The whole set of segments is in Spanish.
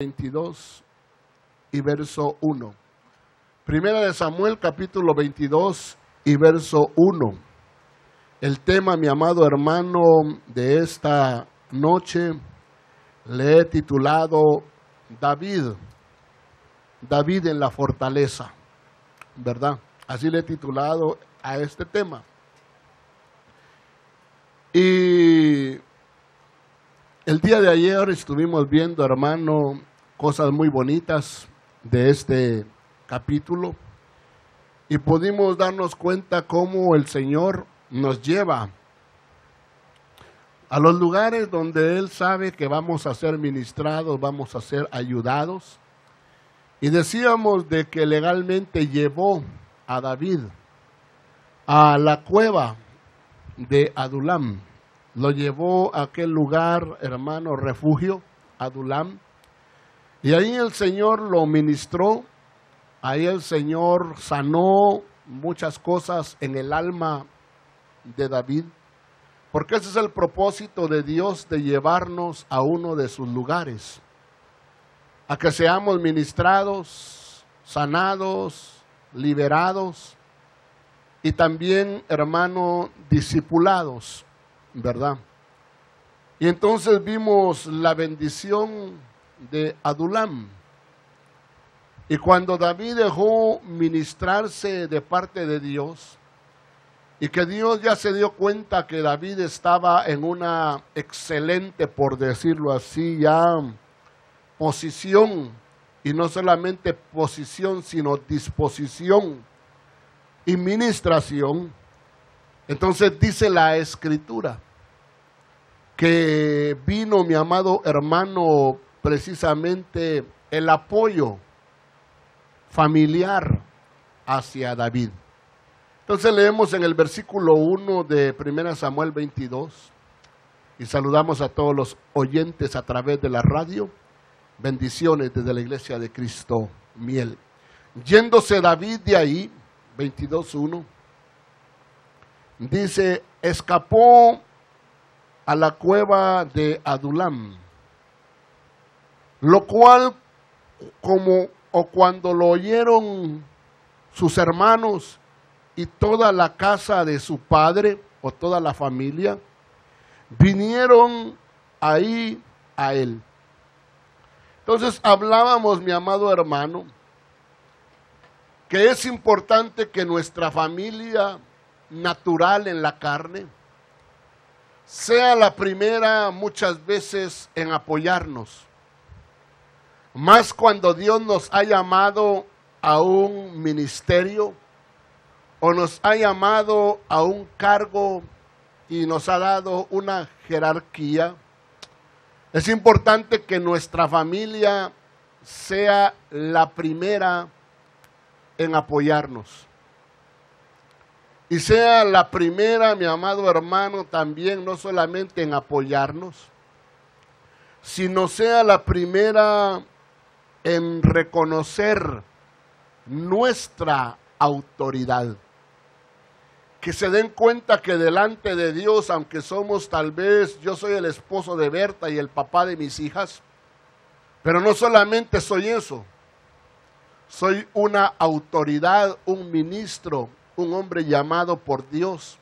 22 y verso 1. Primera de Samuel, capítulo 22 y verso 1. El tema, mi amado hermano, de esta noche le he titulado David en la fortaleza, ¿verdad? Así le he titulado a este tema. Y el día de ayer estuvimos viendo, hermano, cosas muy bonitas de este capítulo y pudimos darnos cuenta cómo el Señor nos lleva a los lugares donde Él sabe que vamos a ser ministrados, vamos a ser ayudados. Y decíamos de que legalmente llevó a David a la cueva de Adulam. Lo llevó a aquel lugar, hermano, refugio, Adulam. Y ahí el Señor lo ministró, ahí el Señor sanó muchas cosas en el alma de David, porque ese es el propósito de Dios, de llevarnos a uno de sus lugares, a que seamos ministrados, sanados, liberados y también, hermano, discipulados, ¿verdad? Y entonces vimos la bendición de Adulam. Y cuando David dejó ministrarse de parte de Dios, y que Dios ya se dio cuenta que David estaba en una excelente, por decirlo así, ya posición, y no solamente posición, sino disposición y ministración, entonces dice la Escritura que vino, mi amado hermano, precisamente el apoyo familiar hacia David. Entonces leemos en el versículo 1 de 1 Samuel 22 y saludamos a todos los oyentes a través de la radio. Bendiciones desde la iglesia de Cristo Miel. Yéndose David de ahí, 22:1, dice, escapó a la cueva de Adulam, lo cual cuando lo oyeron sus hermanos y toda la casa de su padre o toda la familia, vinieron ahí a él. Entonces hablábamos, mi amado hermano, que es importante que nuestra familia natural en la carne sea la primera muchas veces en apoyarnos, más cuando Dios nos ha llamado a un ministerio o nos ha llamado a un cargo y nos ha dado una jerarquía. Es importante que nuestra familia sea la primera en apoyarnos. Y sea la primera, mi amado hermano, también no solamente en apoyarnos, sino sea la primera en reconocer nuestra autoridad. Que se den cuenta que delante de Dios, aunque somos tal vez, yo soy el esposo de Berta y el papá de mis hijas, pero no solamente soy eso, soy una autoridad, un ministro, un hombre llamado por Dios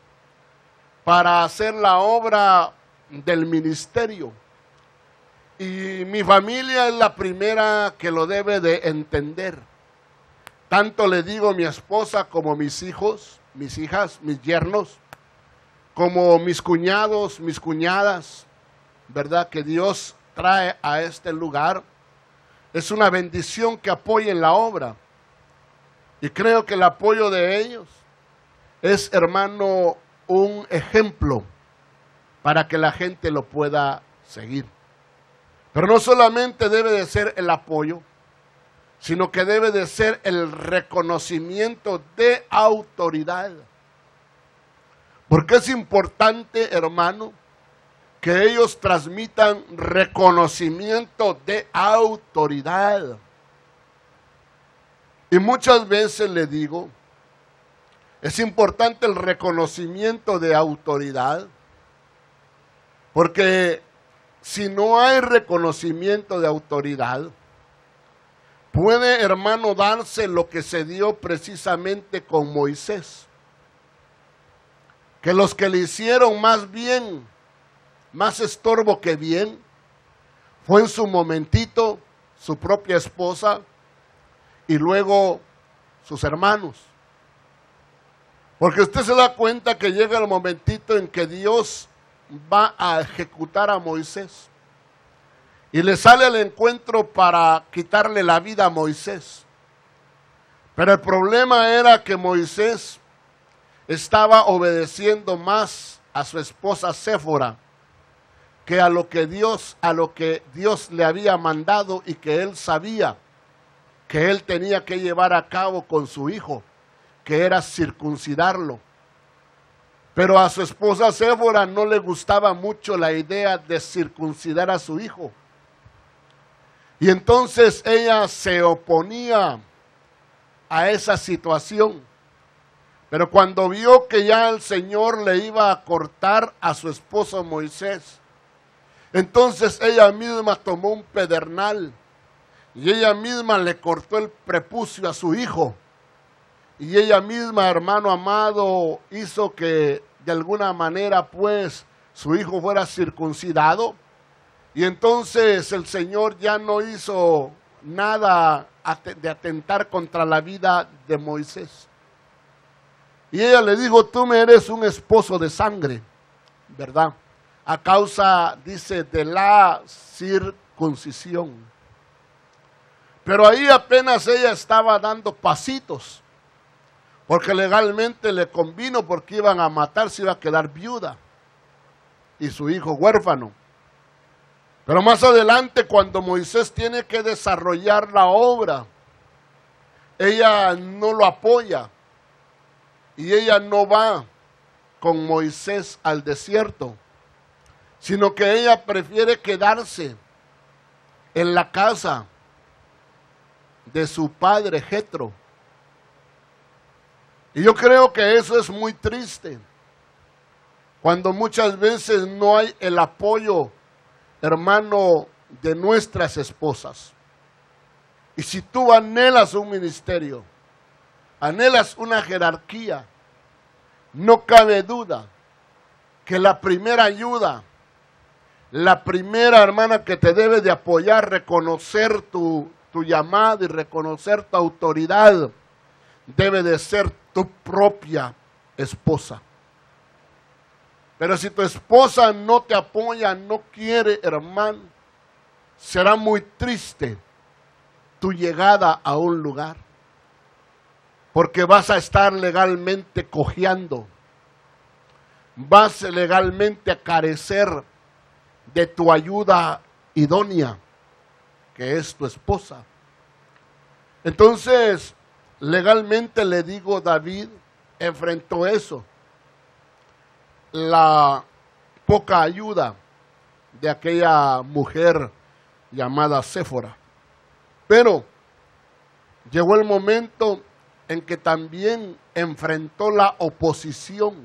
para hacer la obra del ministerio. Y mi familia es la primera que lo debe de entender. Tanto le digo a mi esposa como mis hijos, mis hijas, mis yernos, como mis cuñados, mis cuñadas, ¿verdad? Que Dios trae a este lugar. Es una bendición que apoyen la obra. Y creo que el apoyo de ellos es, hermano, un ejemplo para que la gente lo pueda seguir. Pero no solamente debe de ser el apoyo, sino que debe de ser el reconocimiento de autoridad. Porque es importante, hermano, que ellos transmitan reconocimiento de autoridad. Y muchas veces le digo, es importante el reconocimiento de autoridad, porque si no hay reconocimiento de autoridad, puede, hermano, darse lo que se dio precisamente con Moisés. Que los que le hicieron más bien, más estorbo que bien, fue en su momentito su propia esposa y luego sus hermanos. Porque usted se da cuenta que llega el momentito en que Dios va a ejecutar a Moisés y le sale al encuentro para quitarle la vida a Moisés. Pero el problema era que Moisés estaba obedeciendo más a su esposa Séfora que a lo que Dios le había mandado y que él sabía que él tenía que llevar a cabo con su hijo, que era circuncidarlo. Pero a su esposa Séfora no le gustaba mucho la idea de circuncidar a su hijo. Y entonces ella se oponía a esa situación. Pero cuando vio que ya el Señor le iba a cortar a su esposo Moisés, entonces ella misma tomó un pedernal y ella misma le cortó el prepucio a su hijo. Y ella misma, hermano amado, hizo que de alguna manera pues su hijo fuera circuncidado. Y entonces el Señor ya no hizo nada de atentar contra la vida de Moisés. Y ella le dijo, tú me eres un esposo de sangre, ¿verdad? A causa, dice, de la circuncisión. Pero ahí apenas ella estaba dando pasitos, porque legalmente le convino, porque iban a matar, se iba a quedar viuda y su hijo huérfano. Pero más adelante, cuando Moisés tiene que desarrollar la obra, ella no lo apoya y ella no va con Moisés al desierto, sino que ella prefiere quedarse en la casa de su padre Jetro. Y yo creo que eso es muy triste, cuando muchas veces no hay el apoyo, hermano, de nuestras esposas. Y si tú anhelas un ministerio, anhelas una jerarquía, no cabe duda que la primera ayuda, la primera hermana que te debe de apoyar, reconocer tu llamado y reconocer tu autoridad, debe de ser tu propia esposa. Pero si tu esposa no te apoya, no quiere, hermano, será muy triste tu llegada a un lugar, porque vas a estar legalmente cojeando, vas legalmente a carecer de tu ayuda idónea, que es tu esposa. Entonces, legalmente le digo, David enfrentó eso, la poca ayuda de aquella mujer llamada Séfora. Pero llegó el momento en que también enfrentó la oposición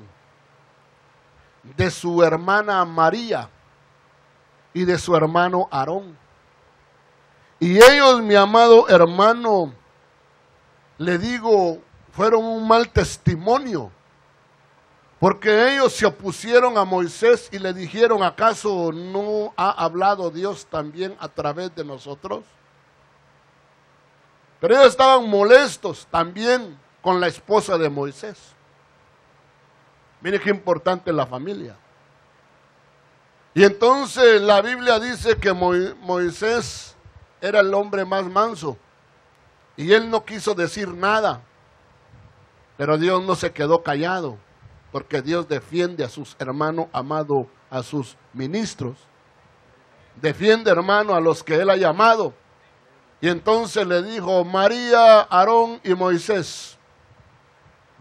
de su hermana María y de su hermano Aarón. Y ellos, mi amado hermano, le digo, fueron un mal testimonio, porque ellos se opusieron a Moisés y le dijeron, ¿acaso no ha hablado Dios también a través de nosotros? Pero ellos estaban molestos también con la esposa de Moisés. Mire qué importante es la familia. Y entonces la Biblia dice que Moisés era el hombre más manso y él no quiso decir nada. Pero Dios no se quedó callado, porque Dios defiende a sus hermanos amados, a sus ministros. Defiende, hermano, a los que Él ha llamado. Y entonces le dijo, María, Aarón y Moisés,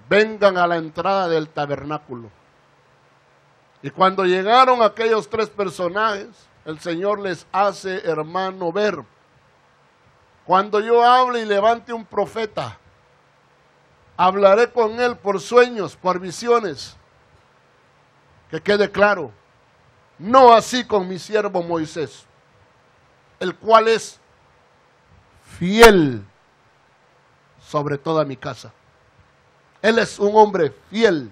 vengan a la entrada del tabernáculo. Y cuando llegaron aquellos tres personajes, el Señor les hace, hermano, ver. Cuando yo hable y levante un profeta, hablaré con él por sueños, por visiones. Que quede claro, no así con mi siervo Moisés, el cual es fiel sobre toda mi casa. Él es un hombre fiel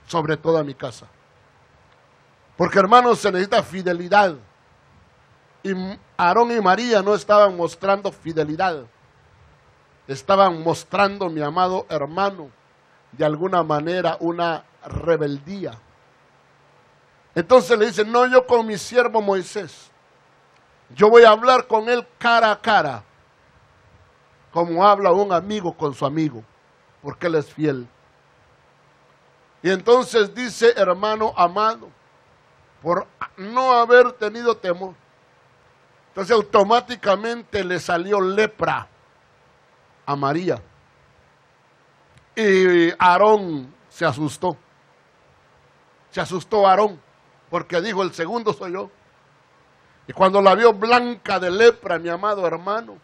sobre toda mi casa. Porque, hermanos, se necesita fidelidad. Y Aarón y María no estaban mostrando fidelidad. Estaban mostrando, mi amado hermano, de alguna manera una rebeldía. Entonces le dicen, no, yo con mi siervo Moisés, yo voy a hablar con él cara a cara, como habla un amigo con su amigo, porque él es fiel. Y entonces dice, hermano amado, por no haber tenido temor, entonces automáticamente le salió lepra a María. Y Aarón se asustó. Se asustó Aarón, porque dijo, el segundo soy yo. Y cuando la vio blanca de lepra, mi amado hermano,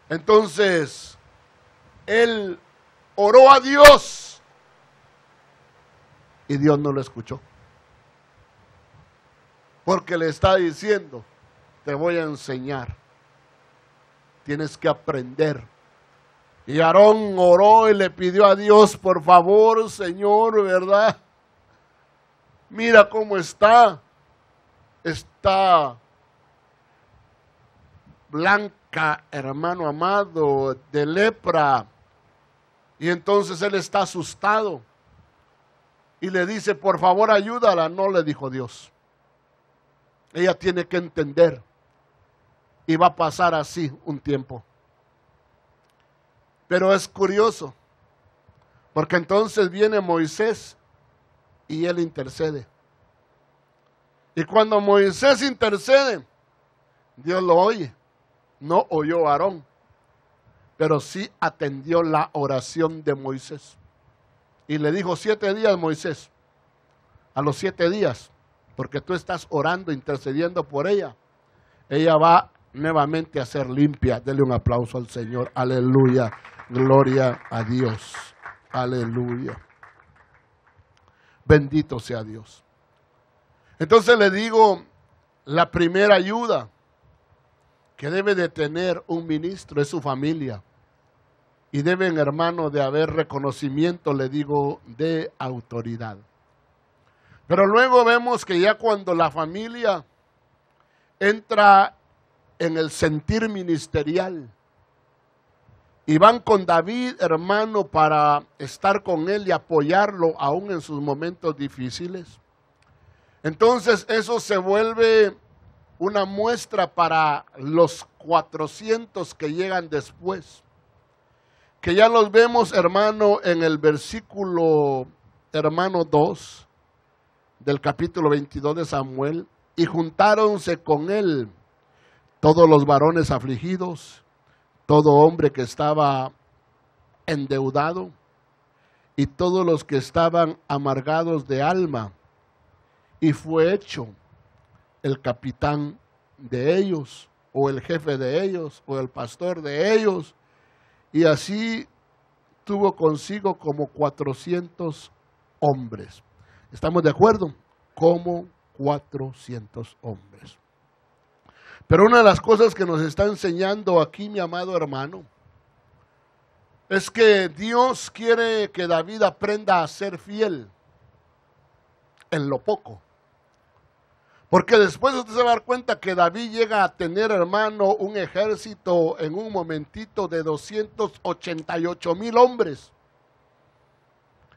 entonces él oró a Dios y Dios no lo escuchó. Porque le está diciendo, te voy a enseñar, tienes que aprender. Y Aarón oró y le pidió a Dios, por favor, Señor, ¿verdad? Mira cómo está blanca, hermano amado, de lepra. Y entonces él está asustado. Y le dice, por favor, ayúdala. No, le dijo Dios. Ella tiene que entender. Y va a pasar así un tiempo. Pero es curioso. Porque entonces viene Moisés y él intercede. Y cuando Moisés intercede, Dios lo oye. No oyó a Aarón, pero sí atendió la oración de Moisés. Y le dijo 7 días, Moisés, a los 7 días, porque tú estás orando, intercediendo por ella, ella va nuevamente a ser limpia. Dele un aplauso al Señor. Aleluya. Gloria a Dios. Aleluya. Bendito sea Dios. Entonces le digo, la primera ayuda que debe de tener un ministro es su familia. Y deben, hermano, de haber reconocimiento, le digo, de autoridad. Pero luego vemos que ya cuando la familia entra en el sentir ministerial y van con David, hermano, para estar con él y apoyarlo aún en sus momentos difíciles, entonces eso se vuelve una muestra para los 400 que llegan después, que ya los vemos, hermano, en el versículo, hermano, 2 del capítulo 22 de Samuel. Y juntáronse con él todos los varones afligidos, todo hombre que estaba endeudado y todos los que estaban amargados de alma. Y fue hecho el capitán de ellos, o el jefe de ellos, o el pastor de ellos. Y así tuvo consigo como 400 hombres. ¿Estamos de acuerdo? Como 400 hombres. Pero una de las cosas que nos está enseñando aquí, mi amado hermano, es que Dios quiere que David aprenda a ser fiel en lo poco. Porque después usted se va a dar cuenta que David llega a tener, hermano, un ejército en un momentito de 288,000 hombres.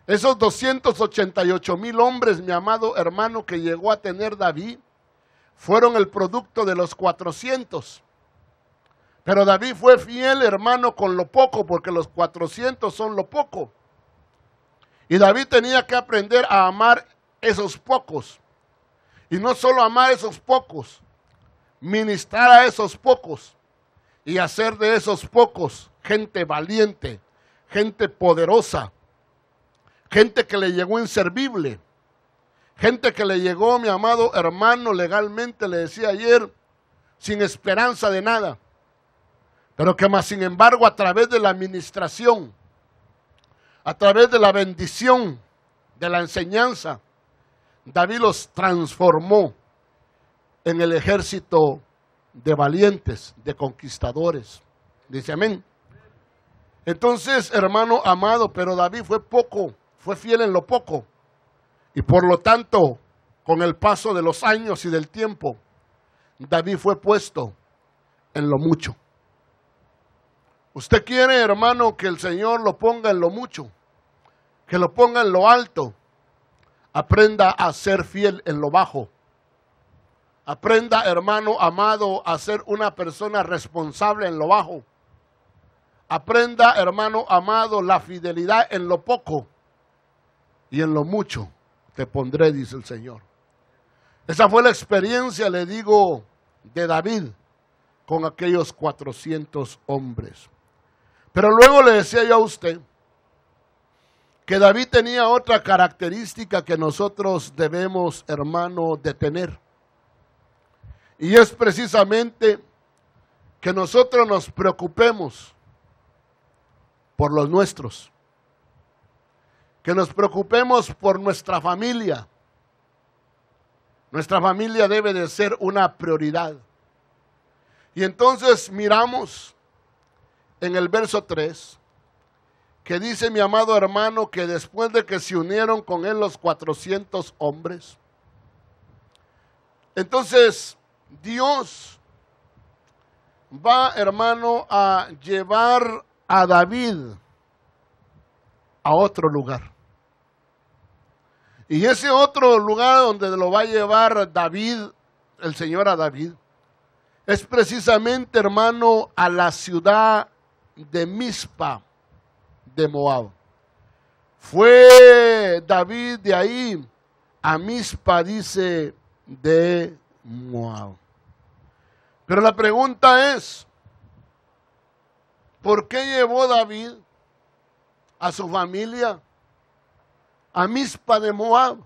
Esos 288,000 hombres, mi amado hermano, que llegó a tener David, fueron el producto de los 400. Pero David fue fiel, hermano, con lo poco, porque los 400 son lo poco. Y David tenía que aprender a amar esos pocos. Y no solo amar esos pocos, ministrar a esos pocos y hacer de esos pocos gente valiente, gente poderosa, gente que le llegó inservible, gente que le llegó, mi amado hermano, legalmente, le decía ayer, sin esperanza de nada, pero que más sin embargo a través de la administración, a través de la bendición, de la enseñanza, David los transformó en el ejército de valientes, de conquistadores. Dice amén. Entonces, hermano amado, pero David fue fiel en lo poco. Y por lo tanto, con el paso de los años y del tiempo, David fue puesto en lo mucho. Usted quiere, hermano, que el Señor lo ponga en lo mucho, que lo ponga en lo alto. Aprenda a ser fiel en lo bajo. Aprenda, hermano amado, a ser una persona responsable en lo bajo. Aprenda, hermano amado, la fidelidad en lo poco y en lo mucho te pondré, dice el Señor. Esa fue la experiencia, le digo, de David con aquellos 400 hombres. Pero luego le decía yo a usted que David tenía otra característica que nosotros debemos, hermano, de tener. Y es precisamente que nosotros nos preocupemos por los nuestros. Que nos preocupemos por nuestra familia. Nuestra familia debe de ser una prioridad. Y entonces miramos en el verso 3, que dice mi amado hermano que después de que se unieron con él los 400 hombres, entonces Dios va, hermano, a llevar a David a otro lugar. Y ese otro lugar donde lo va a llevar David, el Señor a David, es precisamente, hermano, a la ciudad de Mizpa de Moab. Fue David de ahí a Mizpa, dice, de Moab. Pero la pregunta es, ¿por qué llevó David a su familia a Mizpa de Moab?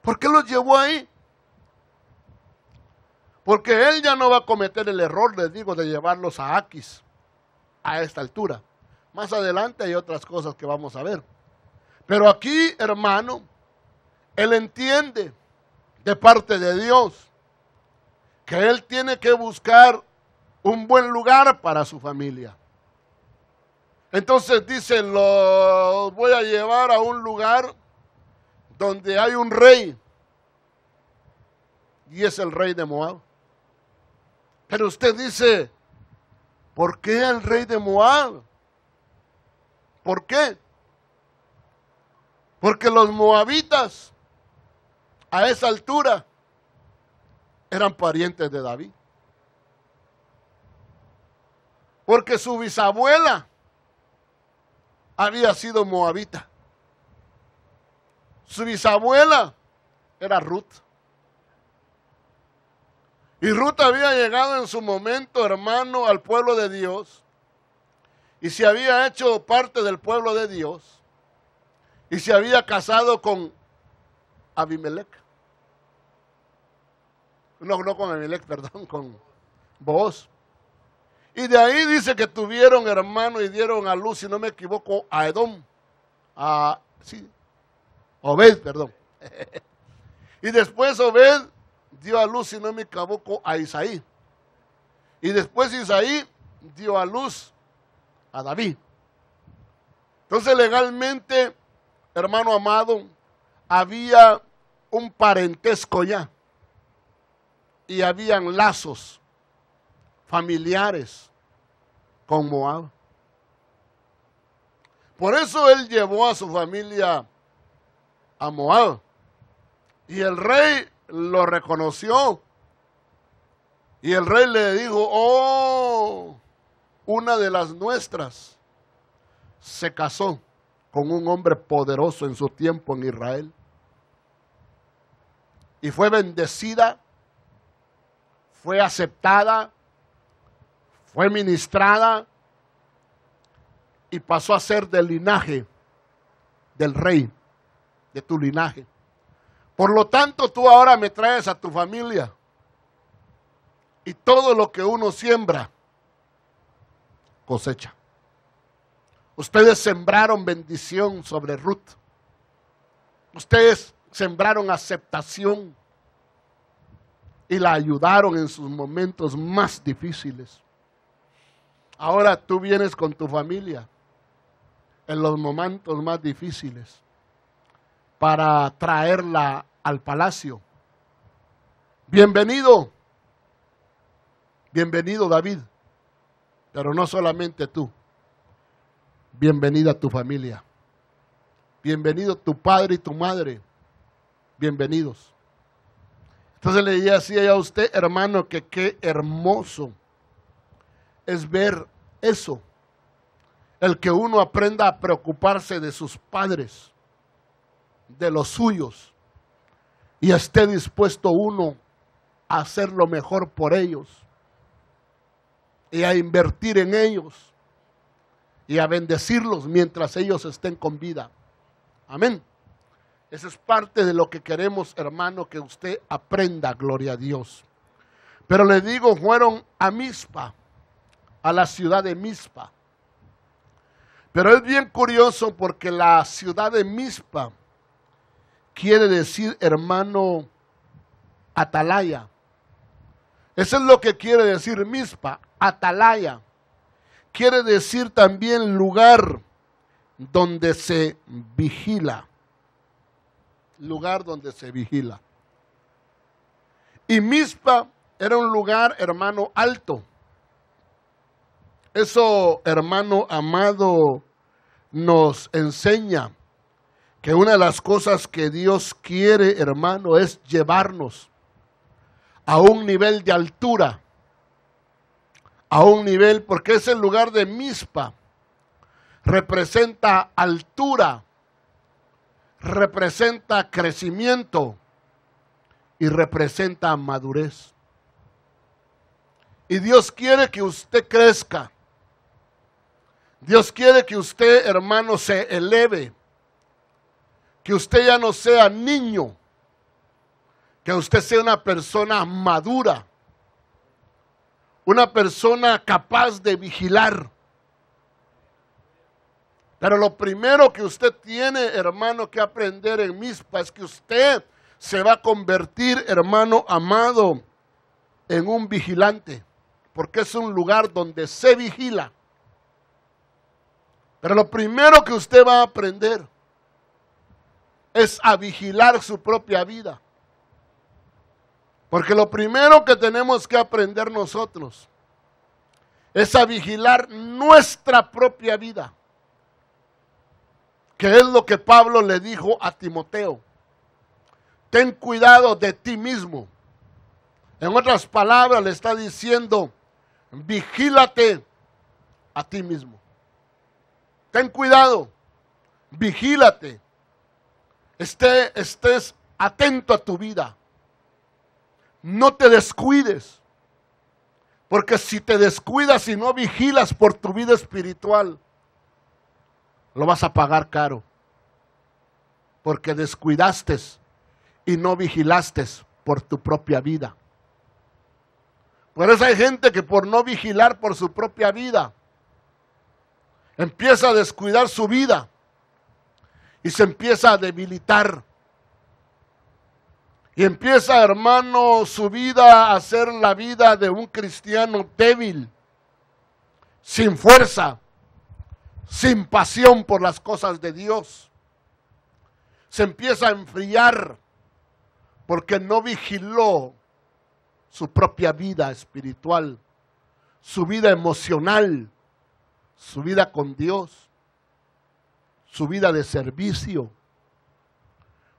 ¿Por qué los llevó ahí? Porque él ya no va a cometer el error, les digo, de llevarlos a Aquis a esta altura. Más adelante hay otras cosas que vamos a ver. Pero aquí, hermano, él entiende de parte de Dios que él tiene que buscar un buen lugar para su familia. Entonces dice, los voy a llevar a un lugar donde hay un rey. Y es el rey de Moab. Pero usted dice, ¿por qué el rey de Moab? ¿Por qué? Porque los moabitas a esa altura eran parientes de David. Porque su bisabuela había sido moabita. Su bisabuela era Ruth. Y Ruth había llegado en su momento, hermano, al pueblo de Dios. Y se había hecho parte del pueblo de Dios. Y se había casado con Abimelech. No con Abimelech, perdón, con Booz. Y de ahí dice que tuvieron hermano y dieron a luz, si no me equivoco, a Edom. Obed, perdón. Y después Obed dio a luz, si no me equivoco, a Isaí. Y después Isaí dio a luz a David. Entonces legalmente, hermano amado, había un parentesco ya. Y habían lazos familiares con Moab. Por eso él llevó a su familia a Moab. Y el rey lo reconoció. Y el rey le dijo, oh, una de las nuestras se casó con un hombre poderoso en su tiempo en Israel. Y fue bendecida, fue aceptada, fue ministrada y pasó a ser del linaje del rey, de tu linaje. Por lo tanto, tú ahora me traes a tu familia. Y todo lo que uno siembra, cosecha. Ustedes sembraron bendición sobre Ruth. Ustedes sembraron aceptación. y la ayudaron en sus momentos más difíciles. Ahora tú vienes con tu familia en los momentos más difíciles para traerla al palacio. Bienvenido, bienvenido David, pero no solamente tú, bienvenida tu familia, bienvenido tu padre y tu madre, bienvenidos. Entonces le decía a usted, hermano, que qué hermoso es ver eso, el que uno aprenda a preocuparse de sus padres, de los suyos, y esté dispuesto uno a hacer lo mejor por ellos, y a invertir en ellos, y a bendecirlos mientras ellos estén con vida. Amén. Eso es parte de lo que queremos, hermano, que usted aprenda, gloria a Dios. Pero le digo, fueron a Mizpa, a la ciudad de Mizpa. Pero es bien curioso porque la ciudad de Mizpa quiere decir, hermano, atalaya. Eso es lo que quiere decir Mizpa, atalaya. Quiere decir también lugar donde se vigila. Lugar donde se vigila. Y Mizpa era un lugar, hermano, alto. Eso, hermano amado, nos enseña que una de las cosas que Dios quiere, hermano, es llevarnos a un nivel de altura. A un nivel, porque ese lugar de Mizpa representa altura, representa crecimiento y representa madurez. Y Dios quiere que usted crezca. Dios quiere que usted, hermano, se eleve. Que usted ya no sea niño. Que usted sea una persona madura. Una persona capaz de vigilar. Pero lo primero que usted tiene, hermano, que aprender en Mizpa es que usted se va a convertir, hermano amado, en un vigilante. Porque es un lugar donde se vigila. Pero lo primero que usted va a aprender es a vigilar su propia vida. Porque lo primero que tenemos que aprender nosotros es a vigilar nuestra propia vida. Que es lo que Pablo le dijo a Timoteo. Ten cuidado de ti mismo. En otras palabras le está diciendo, vigílate a ti mismo. Ten cuidado, vigílate. Estés atento a tu vida. No te descuides. Porque si te descuidas y no vigilas por tu vida espiritual, lo vas a pagar caro. Porque descuidaste y no vigilaste por tu propia vida. Por eso hay gente que por no vigilar por su propia vida, empieza a descuidar su vida y se empieza a debilitar. Y empieza, hermano, su vida a ser la vida de un cristiano débil, sin fuerza, sin pasión por las cosas de Dios. Se empieza a enfriar porque no vigiló su propia vida espiritual, su vida emocional, su vida con Dios, su vida de servicio.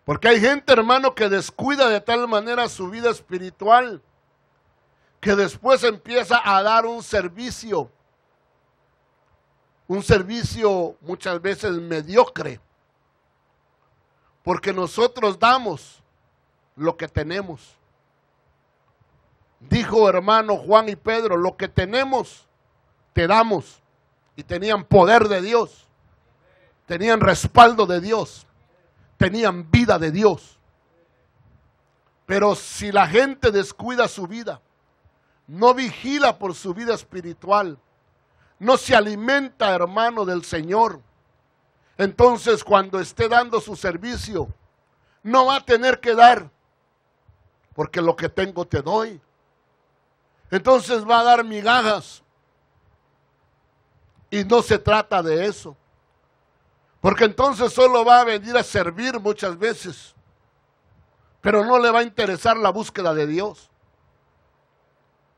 Porque hay gente, hermano, que descuida de tal manera su vida espiritual, que después empieza a dar un servicio muchas veces mediocre, porque nosotros damos lo que tenemos. Dijo, hermano Juan y Pedro, lo que tenemos, te damos. Y tenían poder de Dios, tenían respaldo de Dios, tenían vida de Dios. Pero si la gente descuida su vida, no vigila por su vida espiritual, no se alimenta, hermano, del Señor, entonces cuando esté dando su servicio, no va a tener que dar, porque lo que tengo te doy. Entonces va a dar migajas. Y no se trata de eso. Porque entonces solo va a venir a servir muchas veces. Pero no le va a interesar la búsqueda de Dios.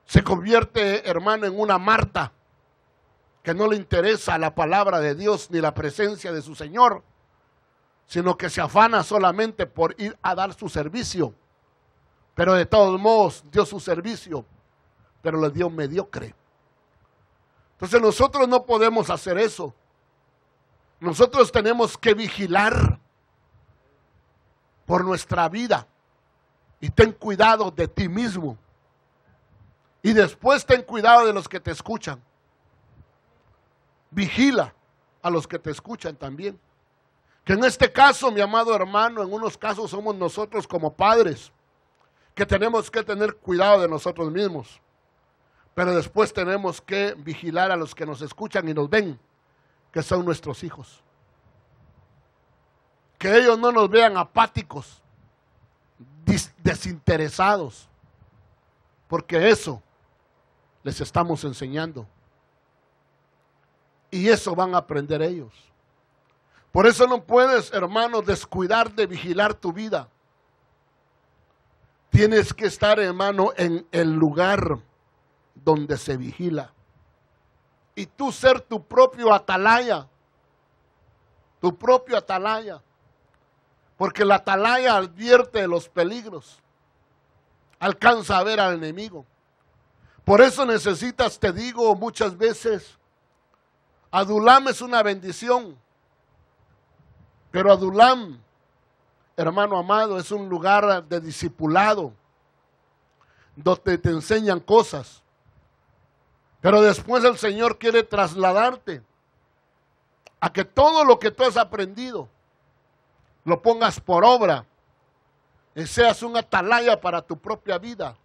Se convierte, hermano, en una Marta, que no le interesa la palabra de Dios ni la presencia de su Señor, sino que se afana solamente por ir a dar su servicio. Pero de todos modos dio su servicio, pero le dio mediocre. Entonces nosotros no podemos hacer eso. Nosotros tenemos que vigilar por nuestra vida. Y ten cuidado de ti mismo. Y después ten cuidado de los que te escuchan. Vigila a los que te escuchan también. Que en este caso, mi amado hermano, en unos casos somos nosotros como padres, que tenemos que tener cuidado de nosotros mismos. Pero después tenemos que vigilar a los que nos escuchan y nos ven, que son nuestros hijos. Que ellos no nos vean apáticos, desinteresados, porque eso les estamos enseñando. Y eso van a aprender ellos. Por eso no puedes, hermano, descuidar de vigilar tu vida. Tienes que estar, hermano, en el lugar donde se vigila. Y tú ser tu propio atalaya. Tu propio atalaya. Porque la atalaya advierte de los peligros. Alcanza a ver al enemigo. Por eso necesitas, te digo muchas veces, Adulam es una bendición. Pero Adulam, hermano amado, es un lugar de discipulado, donde te enseñan cosas. Pero después el Señor quiere trasladarte a que todo lo que tú has aprendido lo pongas por obra y seas un atalaya para tu propia vida,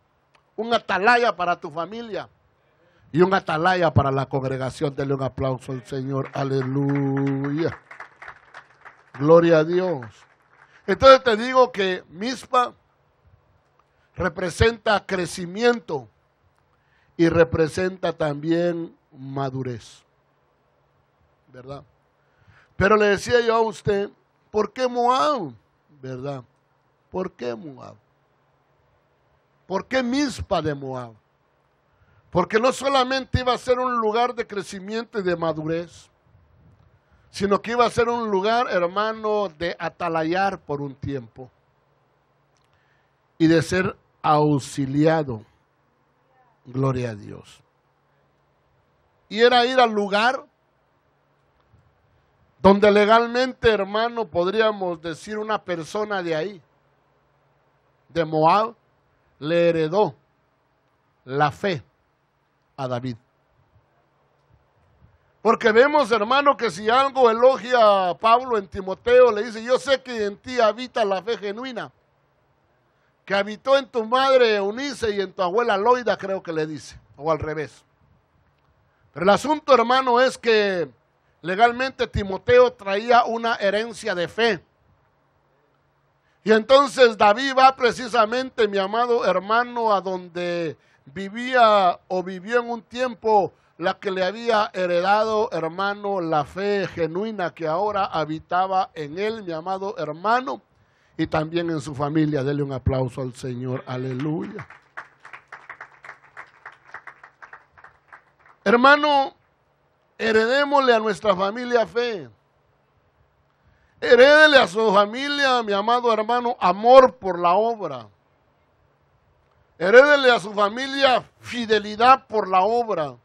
un atalaya para tu familia y un atalaya para la congregación. Denle un aplauso al Señor. Aleluya. Gloria a Dios. Entonces te digo que Mizpa representa crecimiento y representa también madurez, ¿verdad? Pero le decía yo a usted, ¿por qué Moab? ¿Verdad? ¿Por qué Moab? ¿Por qué Mizpa de Moab? Porque no solamente iba a ser un lugar de crecimiento y de madurez, sino que iba a ser un lugar, hermano, de atalayar por un tiempo y de ser auxiliado. Gloria a Dios. Y era ir al lugar donde legalmente, hermano, podríamos decir una persona de ahí, de Moab, le heredó la fe a David. Porque vemos, hermano, que si algo elogia a Pablo en Timoteo, le dice, yo sé que en ti habita la fe genuina, que habitó en tu madre Eunice y en tu abuela Loida, creo que le dice, o al revés. Pero el asunto, hermano, es que legalmente Timoteo traía una herencia de fe. Y entonces David va precisamente, mi amado hermano, a donde vivía o vivió en un tiempo la que le había heredado, hermano, la fe genuina que ahora habitaba en él, mi amado hermano, y también en su familia. Dele un aplauso al Señor. Aleluya. Hermano, heredémosle a nuestra familia fe. Herédele a su familia, mi amado hermano, amor por la obra. Herédele a su familia fidelidad por la obra.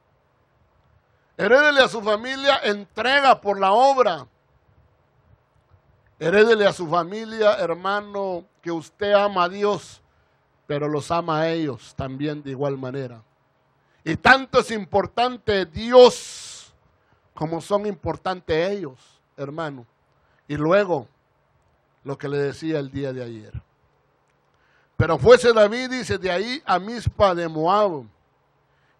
Herédele a su familia entrega por la obra. Herédele a su familia, hermano, que usted ama a Dios, pero los ama a ellos también de igual manera. Y tanto es importante Dios como son importantes ellos, hermano. Y luego, lo que le decía el día de ayer. Pero fuese David, dice, de ahí a Mizpa de Moab,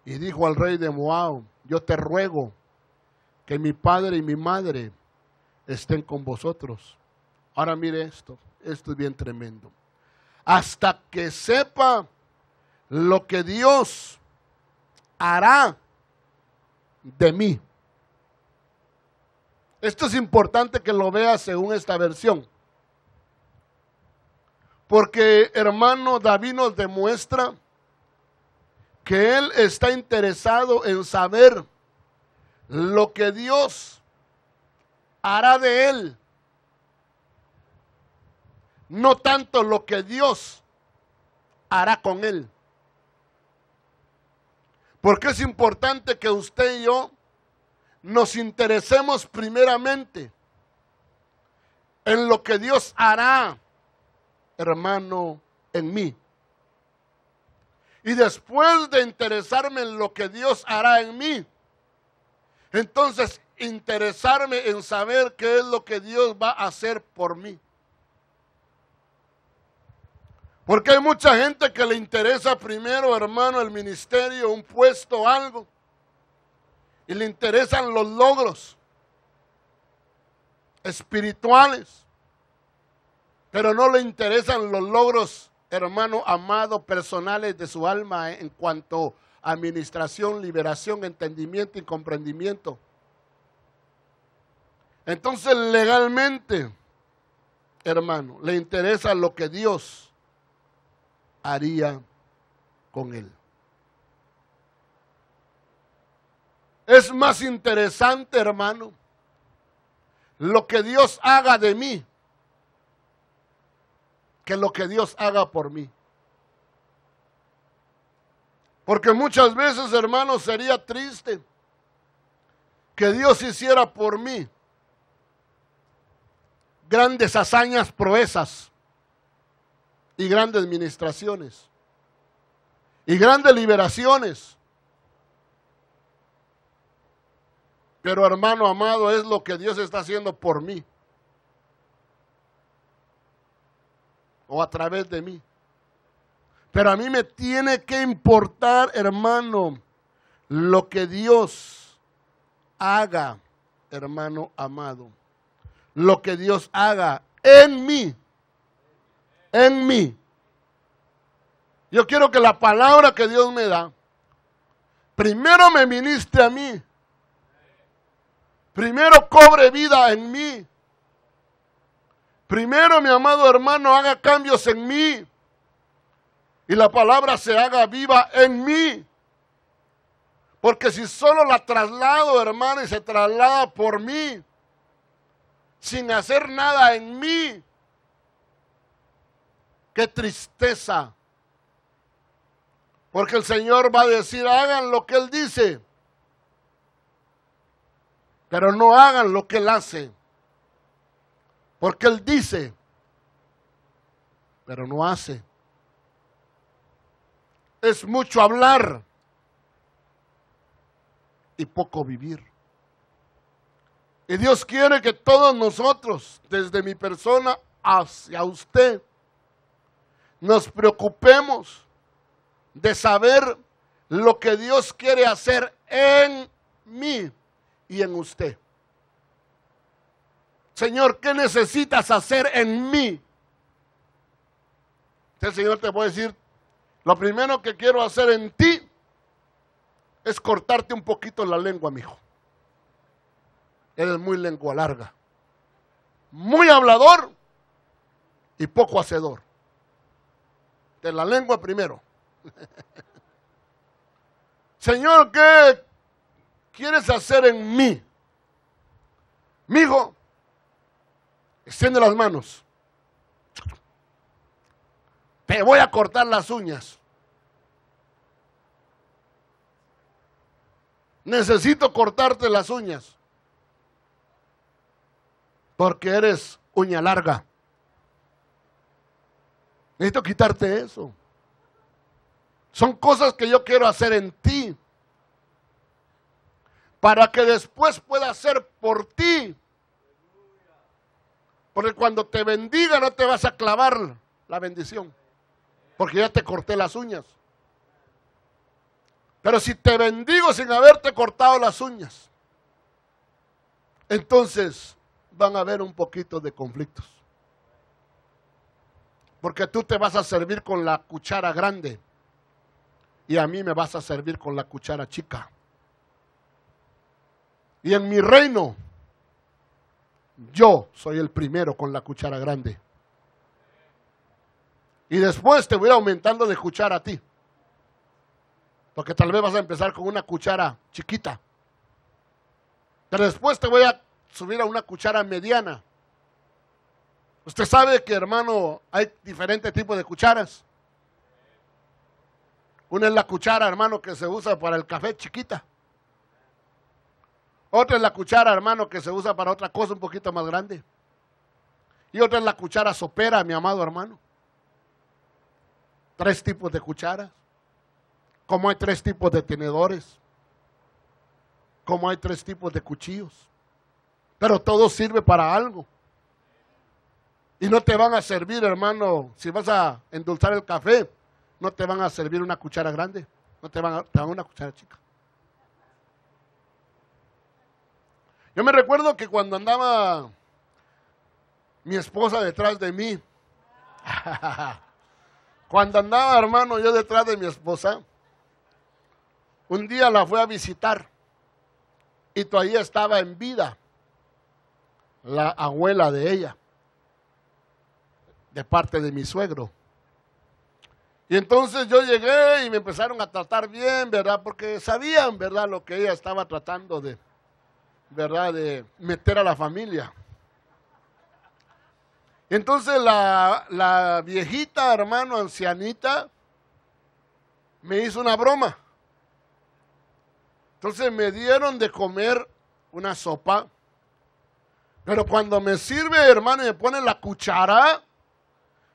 y dijo al rey de Moab, yo te ruego que mi padre y mi madre estén con vosotros. Ahora mire esto es bien tremendo. hasta que sepa lo que Dios hará de mí. Esto es importante que lo veas según esta versión. Porque, hermano, David nos demuestra que él está interesado en saber lo que Dios hará de él. No tanto lo que Dios hará con él. Porque es importante que usted y yo nos interesemos primeramente en lo que Dios hará, hermano, en mí. Y después de interesarme en lo que Dios hará en mí, entonces interesarme en saber qué es lo que Dios va a hacer por mí. Porque hay mucha gente que le interesa primero, hermano, el ministerio, un puesto, algo. Y le interesan los logros espirituales. Pero no le interesan los logros, hermano amado, personales de su alma en cuanto a administración, liberación, entendimiento y comprendimiento. Entonces legalmente, hermano, le interesa lo que Dios haría con él. Es más interesante, hermano, lo que Dios haga de mí que lo que Dios haga por mí. Porque muchas veces, hermano, sería triste que Dios hiciera por mí grandes hazañas, proezas y grandes ministraciones y grandes liberaciones. Pero, hermano amado, es lo que Dios está haciendo por mí o a través de mí. Pero a mí me tiene que importar, hermano, lo que Dios haga, hermano amado. Lo que Dios haga en mí. En mí. Yo quiero que la palabra que Dios me da, primero me ministre a mí. Primero cobre vida en mí. Primero, mi amado hermano, haga cambios en mí. Y la palabra se haga viva en mí. Porque si solo la traslado, hermano, y se traslada por mí, sin hacer nada en mí, qué tristeza. Porque el Señor va a decir, hagan lo que Él dice, pero no hagan lo que Él hace. Porque Él dice, pero no hace. Es mucho hablar y poco vivir. Y Dios quiere que todos nosotros, desde mi persona hacia usted, nos preocupemos de saber lo que Dios quiere hacer en mí y en usted. Señor, ¿qué necesitas hacer en mí? El Señor te puede decir, lo primero que quiero hacer en ti es cortarte un poquito la lengua, mijo. Eres muy lengua larga, muy hablador y poco hacedor. De la lengua primero. Señor, ¿qué quieres hacer en mí? Mijo, extiende las manos. Te voy a cortar las uñas. Necesito cortarte las uñas. Porque eres uña larga. Necesito quitarte eso. Son cosas que yo quiero hacer en ti. Para que después pueda hacer por ti. Porque cuando te bendiga no te vas a clavar la bendición. Porque ya te corté las uñas. Pero si te bendigo sin haberte cortado las uñas, entonces van a haber un poquito de conflictos. Porque tú te vas a servir con la cuchara grande y a mí me vas a servir con la cuchara chica. Y en mi reino, yo soy el primero con la cuchara grande. Y después te voy a ir aumentando de cuchara a ti. Porque tal vez vas a empezar con una cuchara chiquita. Pero después te voy a subir a una cuchara mediana. Usted sabe que, hermano, hay diferentes tipos de cucharas. Una es la cuchara, hermano, que se usa para el café chiquita. Otra es la cuchara, hermano, que se usa para otra cosa un poquito más grande. Y otra es la cuchara sopera, mi amado hermano. 3 tipos de cucharas. Como hay 3 tipos de tenedores. Como hay 3 tipos de cuchillos. Pero todo sirve para algo. Y no te van a servir, hermano, si vas a endulzar el café, no te van a servir una cuchara grande. No te van una cuchara chica. Yo me recuerdo que cuando andaba mi esposa detrás de mí, cuando andaba, hermano, yo detrás de mi esposa, un día la fui a visitar y todavía estaba en vida la abuela de ella, de parte de mi suegro. Y entonces yo llegué y me empezaron a tratar bien, ¿verdad? Porque sabían, ¿verdad?, lo que ella estaba tratando de, ¿verdad?, de meter a la familia. Entonces la viejita, hermano, ancianita, me hizo una broma. Entonces me dieron de comer una sopa, pero cuando me sirve, hermano, y me pone la cuchara,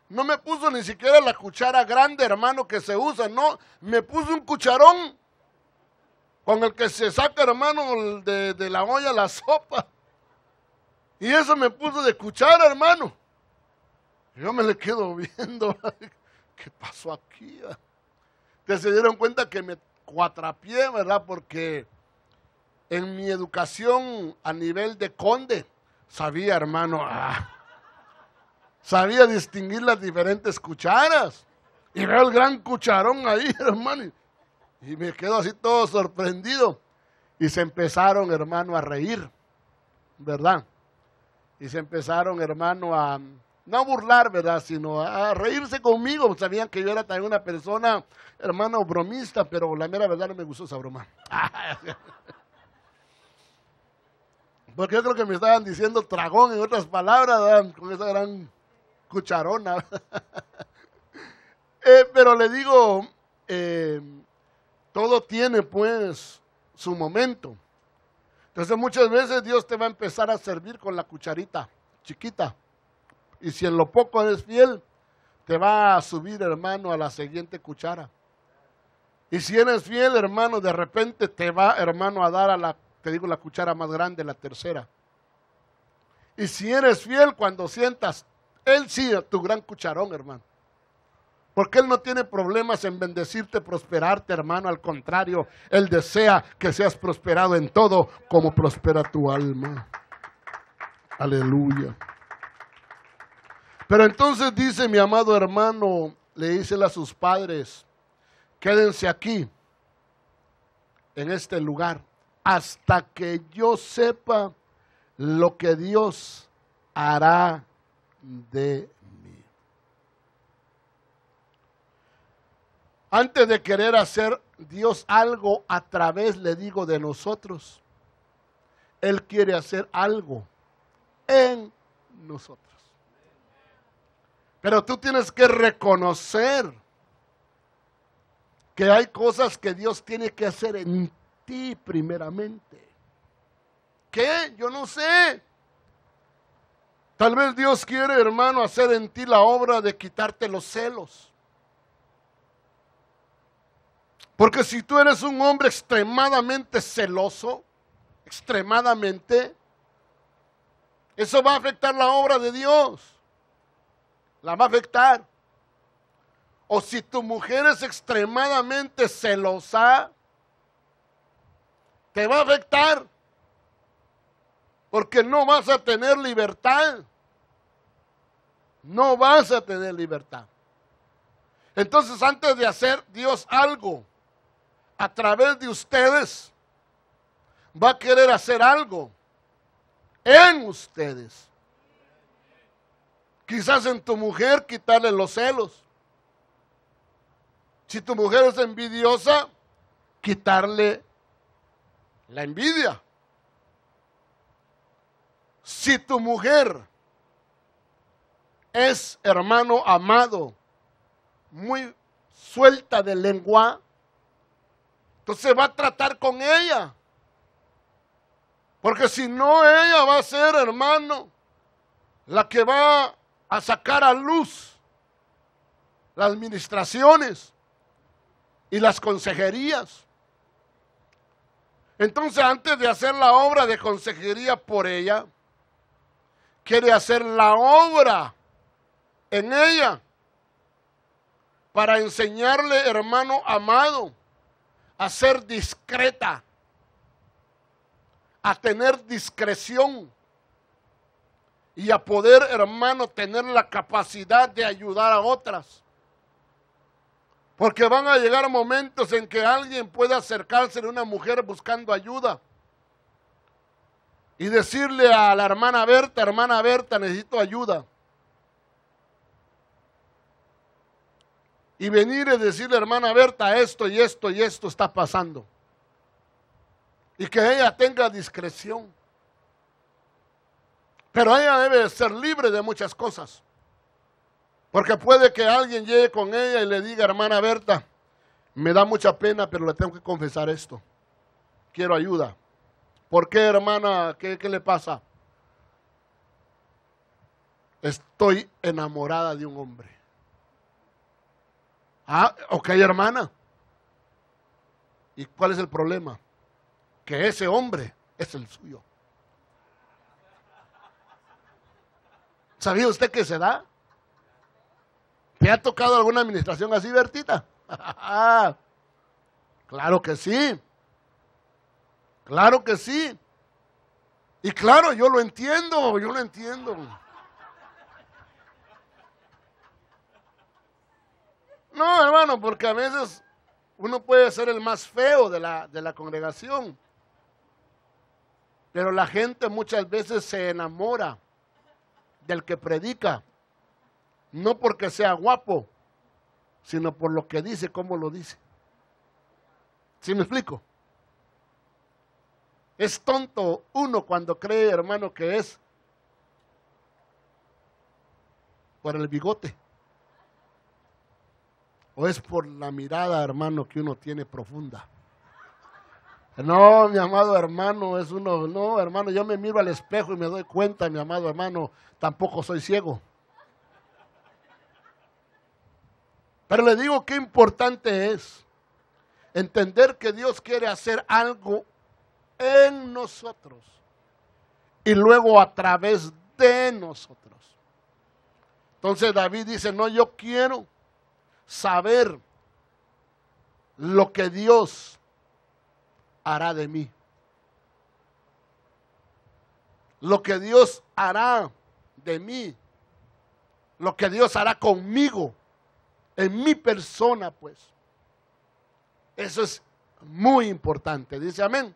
no me puso ni siquiera la cuchara grande, hermano, que se usa, no, me puso un cucharón con el que se saca, hermano, de la olla la sopa. Y eso me puso de cuchara, hermano. Yo me le quedo viendo, ¿qué pasó aquí? Ustedes se dieron cuenta que me cuatrapié, ¿verdad? Porque en mi educación a nivel de conde, sabía, hermano, sabía distinguir las diferentes cucharas. Y veo el gran cucharón ahí, hermano. Y me quedo así todo sorprendido. Y se empezaron, hermano, a reír, ¿verdad? Y se empezaron, hermano, a no burlar, ¿verdad?, sino a reírse conmigo. Sabían que yo era también una persona, hermano, bromista, pero la mera verdad no me gustó esa broma. Porque yo creo que me estaban diciendo tragón, en otras palabras, ¿verdad?, con esa gran cucharona. Pero le digo, todo tiene pues su momento. Entonces muchas veces Dios te va a empezar a servir con la cucharita chiquita. Y si en lo poco eres fiel, te va a subir, hermano, a la siguiente cuchara. Y si eres fiel, hermano, de repente te va, hermano, a dar a la cuchara más grande, la tercera. Y si eres fiel, cuando sientas, Él sí, tu gran cucharón, hermano. Porque Él no tiene problemas en bendecirte, prosperarte, hermano. Al contrario, Él desea que seas prosperado en todo, como prospera tu alma. Aleluya. Pero entonces dice mi amado hermano, le dice a sus padres, quédense aquí, en este lugar, hasta que yo sepa lo que Dios hará de mí. Antes de querer hacer Dios algo a través, le digo, de nosotros, Él quiere hacer algo en nosotros. Pero tú tienes que reconocer que hay cosas que Dios tiene que hacer en ti primeramente. ¿Qué? Yo no sé. Tal vez Dios quiere, hermano, hacer en ti la obra de quitarte los celos. Porque si tú eres un hombre extremadamente celoso, extremadamente, eso va a afectar la obra de Dios. La va a afectar. O si tu mujer es extremadamente celosa, te va a afectar. Porque no vas a tener libertad. No vas a tener libertad. Entonces, antes de hacer Dios algo a través de ustedes, va a querer hacer algo en ustedes. Quizás en tu mujer quitarle los celos. Si tu mujer es envidiosa, quitarle la envidia. Si tu mujer es, hermano amado, muy suelta de lengua, entonces va a tratar con ella. Porque si no, ella va a ser, hermano, la que va a sacar a luz las administraciones y las consejerías. Entonces, antes de hacer la obra de consejería por ella, quiere hacer la obra en ella para enseñarle, hermano amado, a ser discreta, a tener discreción y a poder, hermano, tener la capacidad de ayudar a otras. Porque van a llegar momentos en que alguien puede acercarse a una mujer buscando ayuda y decirle a la hermana Berta, necesito ayuda. Y venir y decirle, hermana Berta, esto y esto y esto está pasando. Y que ella tenga discreción. Pero ella debe ser libre de muchas cosas. Porque puede que alguien llegue con ella y le diga, hermana Berta, me da mucha pena, pero le tengo que confesar esto. Quiero ayuda. ¿Por qué, hermana? ¿Qué le pasa? Estoy enamorada de un hombre. Ah, ok, hermana. ¿Y cuál es el problema? Que ese hombre es el suyo. ¿Sabía usted que se da? ¿Te ha tocado alguna administración así, Bertita? Claro que sí. Claro que sí. Y claro, yo lo entiendo. No, hermano, porque a veces uno puede ser el más feo de la congregación. Pero la gente muchas veces se enamora del que predica. No porque sea guapo, sino por lo que dice, cómo lo dice. ¿Sí me explico? Es tonto uno cuando cree, hermano, que es por el bigote. O es por la mirada, hermano, que uno tiene profunda. No, mi amado hermano, es uno, no, hermano, yo me miro al espejo y me doy cuenta, mi amado hermano, tampoco soy ciego. Pero le digo qué importante es entender que Dios quiere hacer algo en nosotros y luego a través de nosotros. Entonces David dice, no, yo quiero saber lo que Dios hará de mí. Lo que Dios hará de mí. Lo que Dios hará conmigo. En mi persona, pues. Eso es muy importante. Dice amén.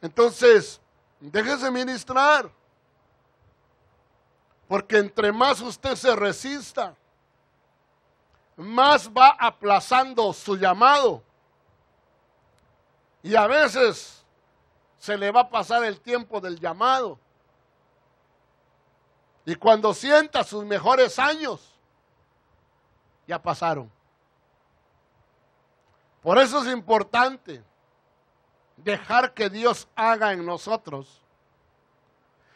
Entonces, déjese ministrar. Porque entre más usted se resista, más va aplazando su llamado. Y a veces se le va a pasar el tiempo del llamado. Y cuando sienta sus mejores años, ya pasaron. Por eso es importante dejar que Dios haga en nosotros.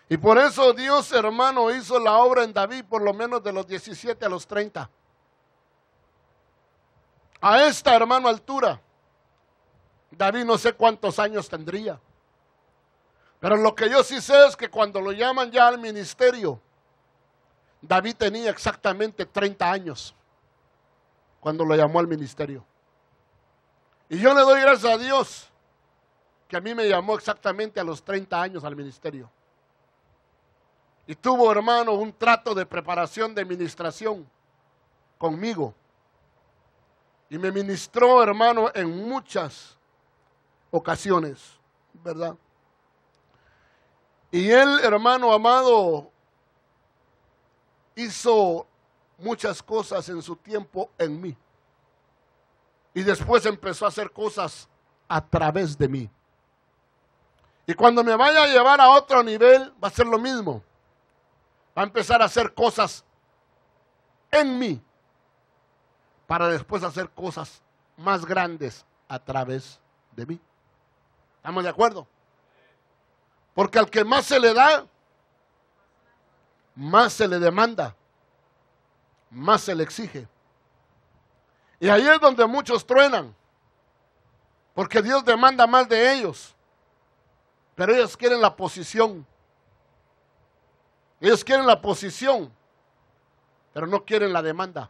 Y por eso Dios, hermano, hizo la obra en David por lo menos de los 17 a los 30. A esta, hermano, altura, David no sé cuántos años tendría. Pero lo que yo sí sé es que cuando lo llaman ya al ministerio, David tenía exactamente 30 años cuando lo llamó al ministerio. Y yo le doy gracias a Dios que a mí me llamó exactamente a los 30 años al ministerio. Y tuvo, hermano, un trato de preparación de ministración conmigo. Y me ministró, hermano, en muchas ocasiones, ¿verdad? Y él, hermano amado, hizo muchas cosas en su tiempo en mí. Y después empezó a hacer cosas a través de mí. Y cuando me vaya a llevar a otro nivel, va a ser lo mismo. Va a empezar a hacer cosas en mí, para después hacer cosas más grandes a través de mí. ¿Estamos de acuerdo? Porque al que más se le da, más se le demanda, más se le exige. Y ahí es donde muchos truenan, porque Dios demanda más de ellos, pero ellos quieren la posición. Ellos quieren la posición, pero no quieren la demanda.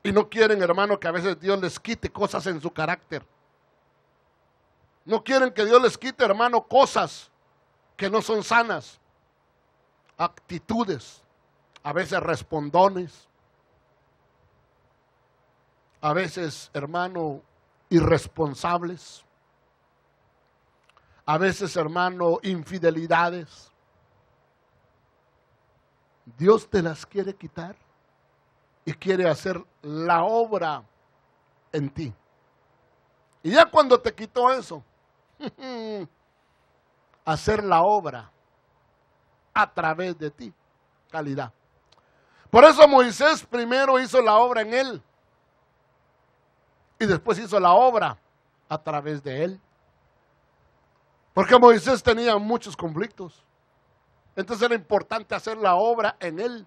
Y no quieren, hermano, que a veces Dios les quite cosas en su carácter. No quieren que Dios les quite, hermano, cosas que no son sanas. Actitudes, a veces respondones. A veces, hermano, irresponsables. A veces, hermano, infidelidades. Dios te las quiere quitar y quiere hacer la obra en ti. Y ya cuando te quitó eso, hacer la obra a través de ti, calidad. Por eso Moisés primero hizo la obra en él y después hizo la obra a través de él. Porque Moisés tenía muchos conflictos. Entonces era importante hacer la obra en él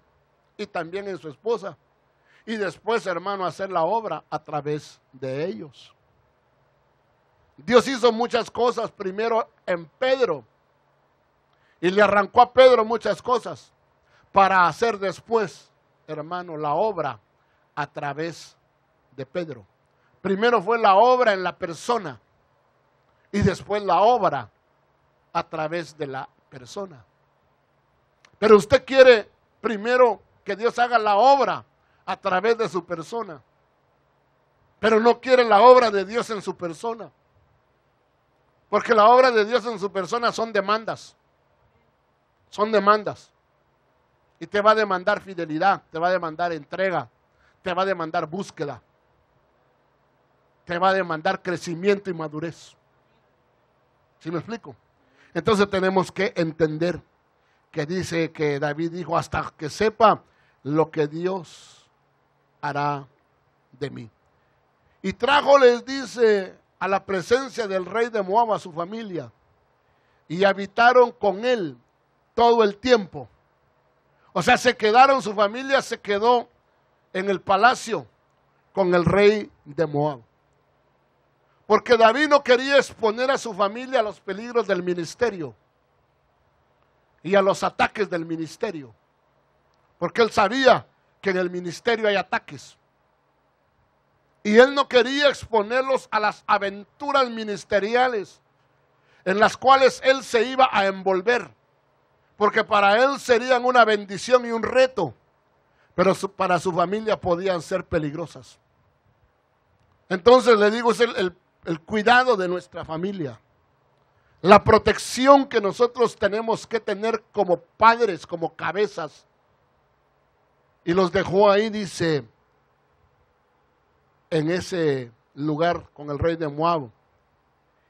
y también en su esposa. Y después, hermano, hacer la obra a través de ellos. Dios hizo muchas cosas primero en Pedro. Y le arrancó a Pedro muchas cosas para hacer después, hermano, la obra a través de Pedro. Primero fue la obra en la persona y después la obra a través de la persona. Pero usted quiere primero que Dios haga la obra a través de su persona, pero no quiere la obra de Dios en su persona, porque la obra de Dios en su persona son demandas, y te va a demandar fidelidad, te va a demandar entrega, te va a demandar búsqueda, te va a demandar crecimiento y madurez. ¿Sí me explico? Entonces tenemos que entender que dice que David dijo, hasta que sepa lo que Dios hará de mí. Y trajo, les dice, a la presencia del rey de Moab a su familia, y habitaron con él todo el tiempo. O sea, se quedaron, su familia se quedó en el palacio con el rey de Moab. Porque David no quería exponer a su familia a los peligros del ministerio y a los ataques del ministerio. Porque él sabía que en el ministerio hay ataques. Y él no quería exponerlos a las aventuras ministeriales en las cuales él se iba a envolver. Porque para él serían una bendición y un reto, pero para su familia podían ser peligrosas. Entonces le digo, es el cuidado de nuestra familia. La protección que nosotros tenemos que tener como padres, como cabezas. Y los dejó ahí, dice, en ese lugar con el rey de Moab.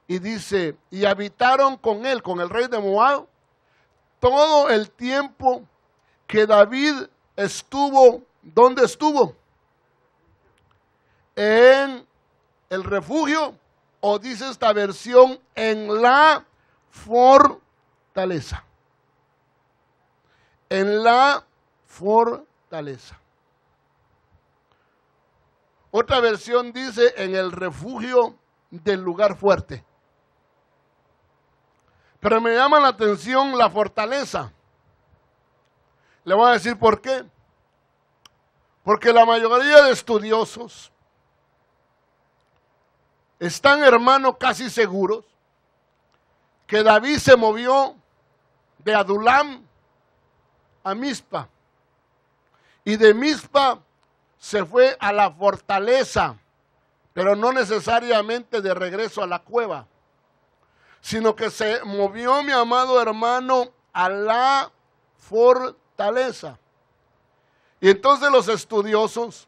Y dice, y habitaron con él, con el rey de Moab, todo el tiempo que David estuvo. ¿Dónde estuvo? En el refugio, o dice esta versión, en la fortaleza. En la fortaleza. Otra versión dice en el refugio del lugar fuerte. Pero me llama la atención la fortaleza. Le voy a decir por qué. Porque la mayoría de estudiosos están, hermano, casi seguros que David se movió de Adulam a Mizpa. Y de Mizpa se fue a la fortaleza, pero no necesariamente de regreso a la cueva, sino que se movió, mi amado hermano, a la fortaleza. Y entonces los estudiosos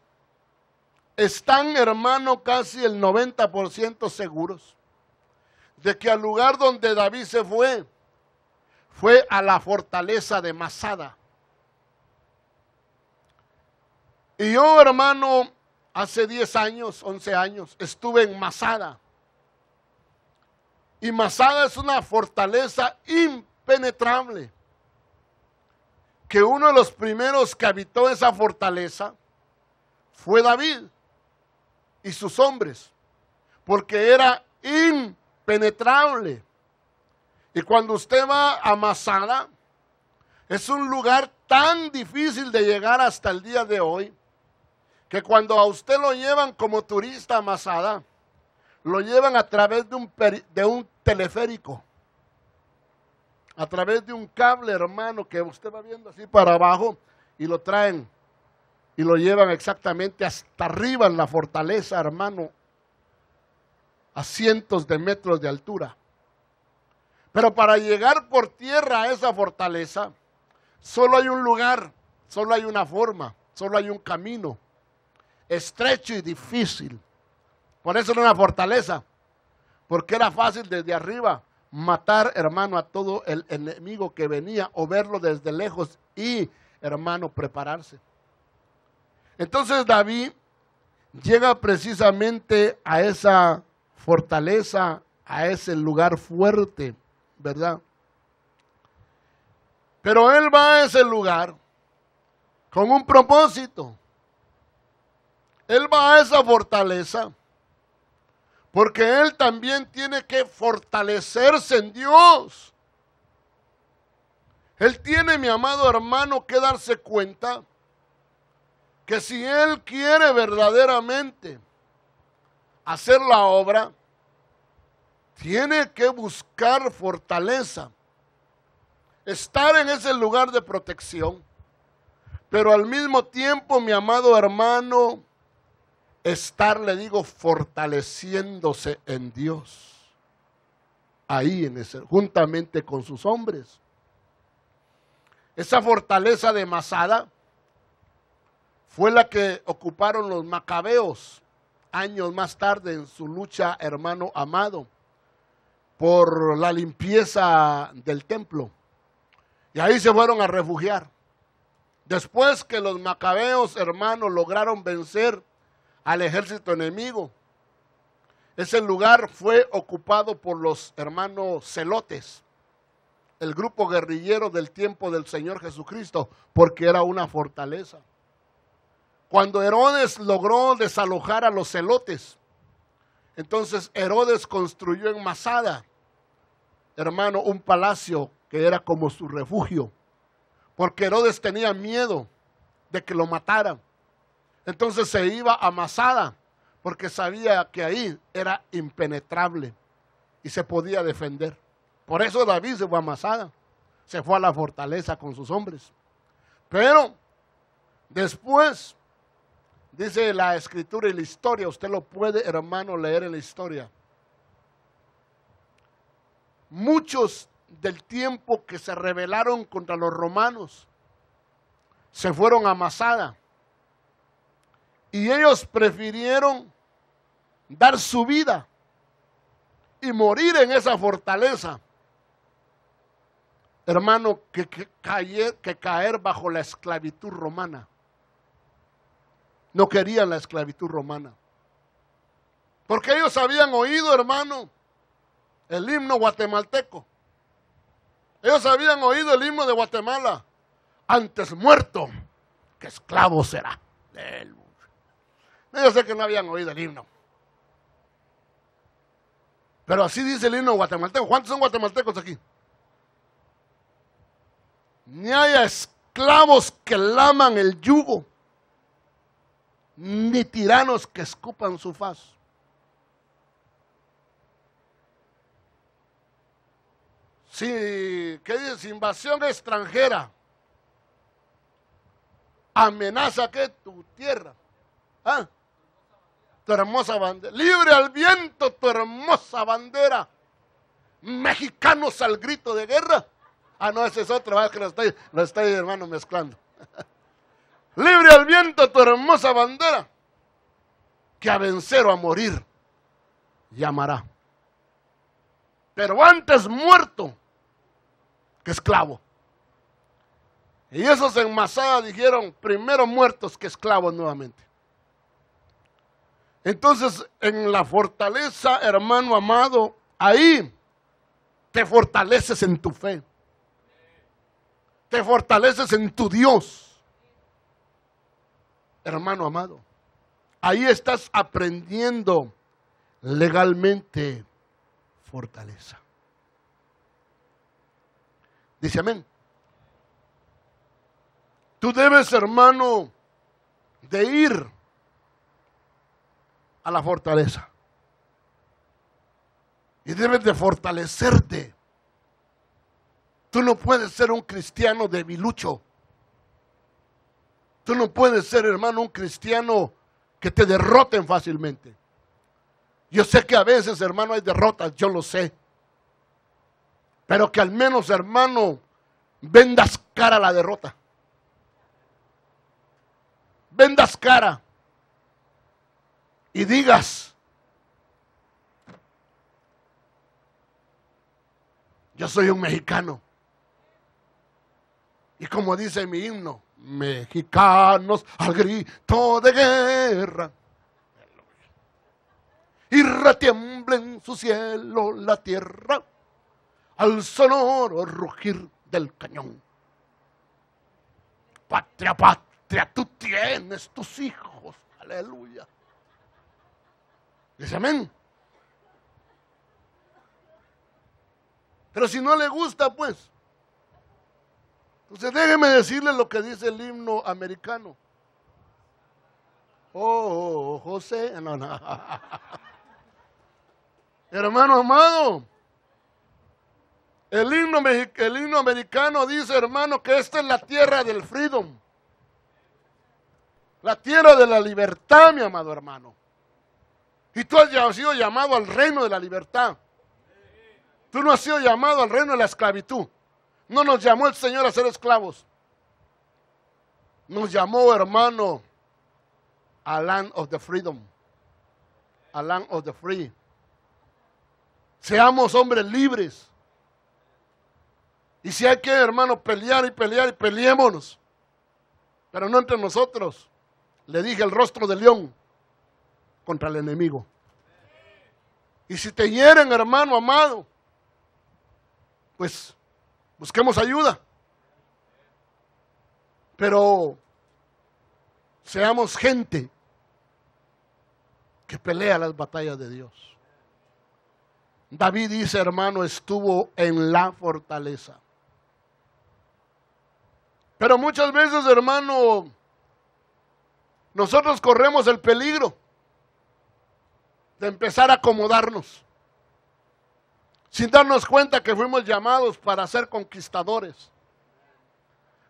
están, hermano, casi el 90% seguros de que al lugar donde David se fue a la fortaleza de Masada. Y yo, hermano, hace 10 años, 11 años, estuve en Masada. Y Masada es una fortaleza impenetrable. Que uno de los primeros que habitó esa fortaleza fue David y sus hombres, porque era impenetrable. Y cuando usted va a Masada, es un lugar tan difícil de llegar hasta el día de hoy, que cuando a usted lo llevan como turista a Masada, lo llevan a través de un teleférico, a través de un cable, hermano, que usted va viendo así para abajo, y lo traen y lo llevan exactamente hasta arriba en la fortaleza, hermano, a cientos de metros de altura. Pero para llegar por tierra a esa fortaleza, solo hay un lugar, solo hay una forma, solo hay un camino, estrecho y difícil. Por eso era una fortaleza, porque era fácil desde arriba matar, hermano, a todo el enemigo que venía, o verlo desde lejos y, hermano, prepararse. Entonces David llega precisamente a esa fortaleza, a ese lugar fuerte, ¿verdad? Pero él va a ese lugar con un propósito. Él va a esa fortaleza porque él también tiene que fortalecerse en Dios. Él tiene, mi amado hermano, que darse cuenta que si él quiere verdaderamente hacer la obra, tiene que buscar fortaleza, estar en ese lugar de protección, pero al mismo tiempo, mi amado hermano, estar, le digo, fortaleciéndose en Dios, ahí en ese, juntamente con sus hombres. Esa fortaleza de Masada fue la que ocuparon los macabeos años más tarde en su lucha, hermano amado, por la limpieza del templo. Y ahí se fueron a refugiar. Después que los macabeos, hermanos, lograron vencer al ejército enemigo, ese lugar fue ocupado por los hermanos celotes, el grupo guerrillero del tiempo del Señor Jesucristo, porque era una fortaleza. Cuando Herodes logró desalojar a los celotes, entonces Herodes construyó en Masada, hermano, un palacio que era como su refugio, porque Herodes tenía miedo de que lo mataran. Entonces se iba a Masada, porque sabía que ahí era impenetrable y se podía defender. Por eso David se fue a Masada, se fue a la fortaleza con sus hombres. Pero después, dice la escritura y la historia, usted lo puede, hermano, leer en la historia. Muchos del tiempo que se rebelaron contra los romanos se fueron a Masada. Y ellos prefirieron dar su vida y morir en esa fortaleza, hermano, que caer bajo la esclavitud romana. No querían la esclavitud romana. Porque ellos habían oído, hermano, el himno guatemalteco. Ellos habían oído el himno de Guatemala. Antes muerto que esclavo será. Yo sé que no habían oído el himno. Pero así dice el himno guatemalteco. ¿Cuántos son guatemaltecos aquí? Ni haya esclavos que laman el yugo, ni tiranos que escupan su faz. ¿Qué dice? Invasión extranjera amenaza que tu tierra. ¿Ah? Tu hermosa bandera. Libre al viento tu hermosa bandera. Mexicanos al grito de guerra. Ah, no, ese es otro, que lo estoy hermano mezclando. Libre al viento tu hermosa bandera, que a vencer o a morir llamará. Pero antes muerto que esclavo. Y esos en Masada dijeron, primero muertos que esclavos nuevamente. Entonces, en la fortaleza, hermano amado, ahí te fortaleces en tu fe. Te fortaleces en tu Dios. Hermano amado, ahí estás aprendiendo legalmente fortaleza. Dice amén. Tú debes, hermano, de ir a la fortaleza. Y debes de fortalecerte. Tú no puedes ser un cristiano debilucho. Tú no puedes ser, hermano, un cristiano que te derroten fácilmente. Yo sé que a veces, hermano, hay derrotas, yo lo sé. Pero que al menos, hermano, vendas cara a la derrota. Vendas cara. Y digas, yo soy un mexicano. Y como dice mi himno, mexicanos al grito de guerra, y retiembla en su cielo la tierra, al sonoro rugir del cañón. Patria, patria, tú tienes tus hijos, aleluya. Dice amén. Pero si no le gusta, pues, entonces déjeme decirle lo que dice el himno americano. Oh, José, no. Hermano amado, el himno americano dice, hermano, que esta es la tierra del freedom. La tierra de la libertad, mi amado hermano. Y tú has sido llamado al reino de la libertad. Tú no has sido llamado al reino de la esclavitud. No nos llamó el Señor a ser esclavos. Nos llamó, hermano, a land of the freedom. A land of the free. Seamos hombres libres. Y si hay que, hermano, pelear y pelear, y peleémonos. Pero no entre nosotros. Le dije el rostro de león contra el enemigo. Y si te hieren, hermano amado, pues busquemos ayuda. Pero seamos gente que pelea las batallas de Dios. David dice, hermano, estuvo en la fortaleza. Pero muchas veces, hermano, nosotros corremos el peligro de empezar a acomodarnos, sin darnos cuenta que fuimos llamados para ser conquistadores.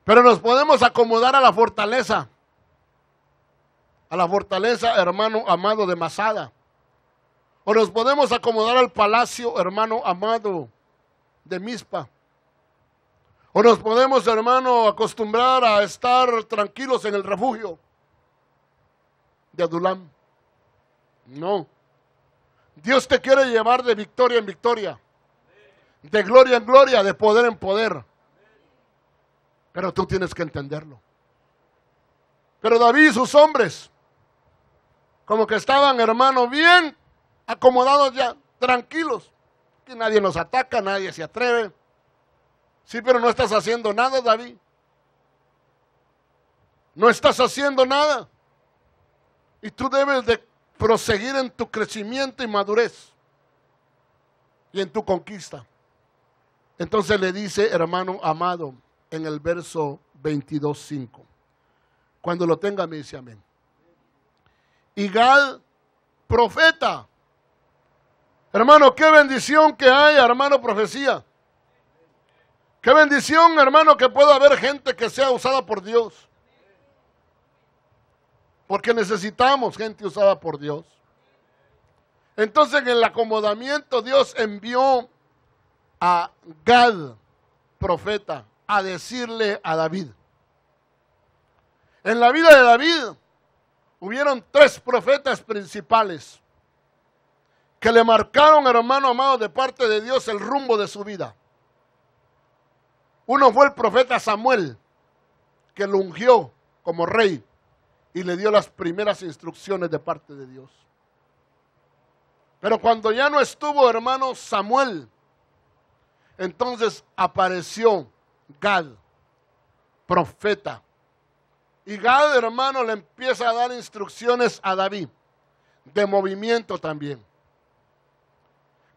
Pero nos podemos acomodar a la fortaleza, hermano amado, de Masada. O nos podemos acomodar al palacio, hermano amado, de Mizpa. O nos podemos, hermano, acostumbrar a estar tranquilos en el refugio de Adulam. No. Dios te quiere llevar de victoria en victoria, de gloria en gloria, de poder en poder. Pero tú tienes que entenderlo. Pero David y sus hombres, como que estaban, hermano, bien acomodados ya, tranquilos. Que nadie nos ataca, nadie se atreve. Sí, pero no estás haciendo nada, David. No estás haciendo nada. Y tú debes de proseguir en tu crecimiento y madurez. Y en tu conquista. Entonces le dice, hermano amado, en el verso 22:5. Cuando lo tenga me dice amén. Y Gad, profeta. Hermano, qué bendición que hay, hermano, profecía. Qué bendición, hermano, que pueda haber gente que sea usada por Dios. Porque necesitamos gente usada por Dios. Entonces en el acomodamiento Dios envió a Gad, profeta, a decirle a David. En la vida de David hubieron 3 profetas principales que le marcaron, hermano amado, de parte de Dios el rumbo de su vida. Uno fue el profeta Samuel, que lo ungió como rey y le dio las primeras instrucciones de parte de Dios. Pero cuando ya no estuvo, hermano, Samuel, entonces apareció Gad, profeta. Y Gad, hermano, le empieza a dar instrucciones a David, de movimiento también.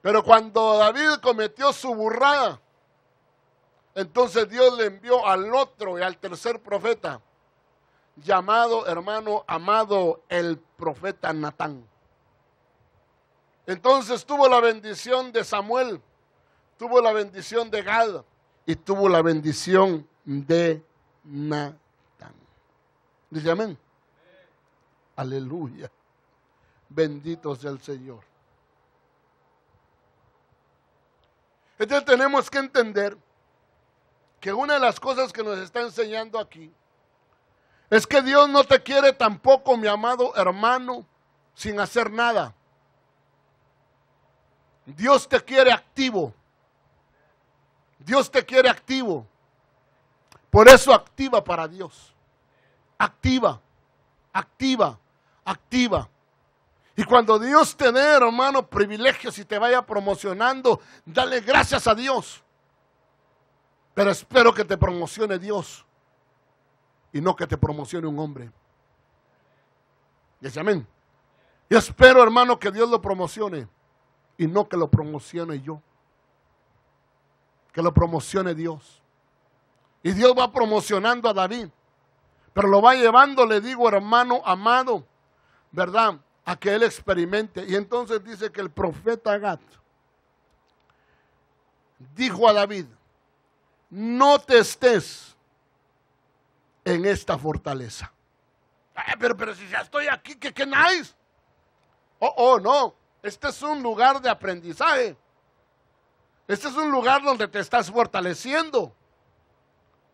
Pero cuando David cometió su burrada, entonces Dios le envió al otro y al tercer profeta, llamado, hermano, amado, el profeta Natán. Entonces tuvo la bendición de Samuel, tuvo la bendición de Gad y tuvo la bendición de Natán. Dice amén. Aleluya. Bendito sea el Señor. Entonces tenemos que entender que una de las cosas que nos está enseñando aquí es que Dios no te quiere tampoco, mi amado hermano, sin hacer nada. Dios te quiere activo. Dios te quiere activo. Por eso activa para Dios. Activa, activa, activa. Y cuando Dios te dé, hermano, privilegios y te vaya promocionando, dale gracias a Dios. Pero espero que te promocione Dios y no que te promocione un hombre. Dice amén. Yo espero, hermano, que Dios lo promocione y no que lo promocione yo. Que lo promocione Dios. Y Dios va promocionando a David, pero lo va llevando, le digo, hermano amado, ¿verdad?, a que él experimente. Y entonces dice que el profeta Gad dijo a David: no te estés en esta fortaleza. Pero si ya estoy aquí, ¿qué nice? No, este es un lugar de aprendizaje. Este es un lugar donde te estás fortaleciendo.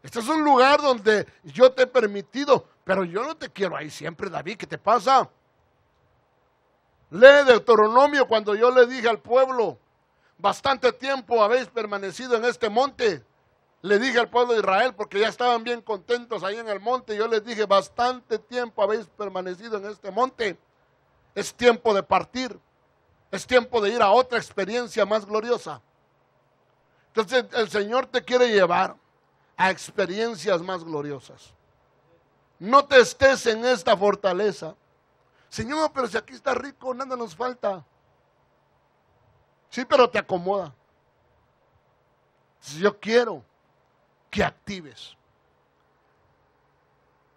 Este es un lugar donde yo te he permitido, pero yo no te quiero ahí siempre, David. ¿Qué te pasa? Lee Deuteronomio cuando yo le dije al pueblo: bastante tiempo habéis permanecido en este monte. Le dije al pueblo de Israel, porque ya estaban bien contentos ahí en el monte. Yo les dije: bastante tiempo habéis permanecido en este monte. Es tiempo de partir. Es tiempo de ir a otra experiencia más gloriosa. Entonces el Señor te quiere llevar a experiencias más gloriosas. No te estés en esta fortaleza. Señor, pero si aquí está rico, nada nos falta. Sí, pero te acomoda. Yo quiero que actives.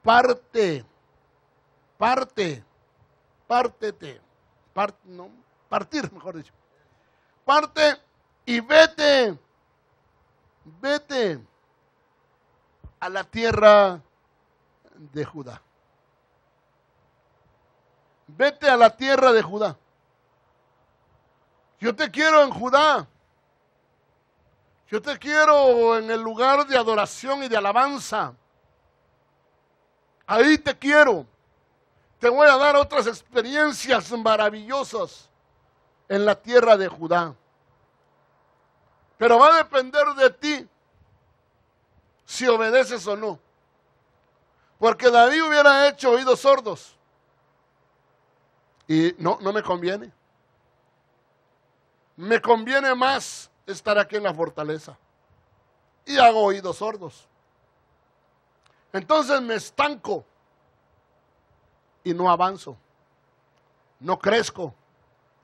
Pártete. Partir, mejor dicho. Parte y vete a la tierra de Judá. Vete a la tierra de Judá. Yo te quiero en Judá. Yo te quiero en el lugar de adoración y de alabanza. Ahí te quiero. Te voy a dar otras experiencias maravillosas en la tierra de Judá. Pero va a depender de ti si obedeces o no. Porque David hubiera hecho oídos sordos. Y no me conviene. Me conviene más estar aquí en la fortaleza. Y hago oídos sordos. Entonces me estanco. Y no avanzo. No crezco.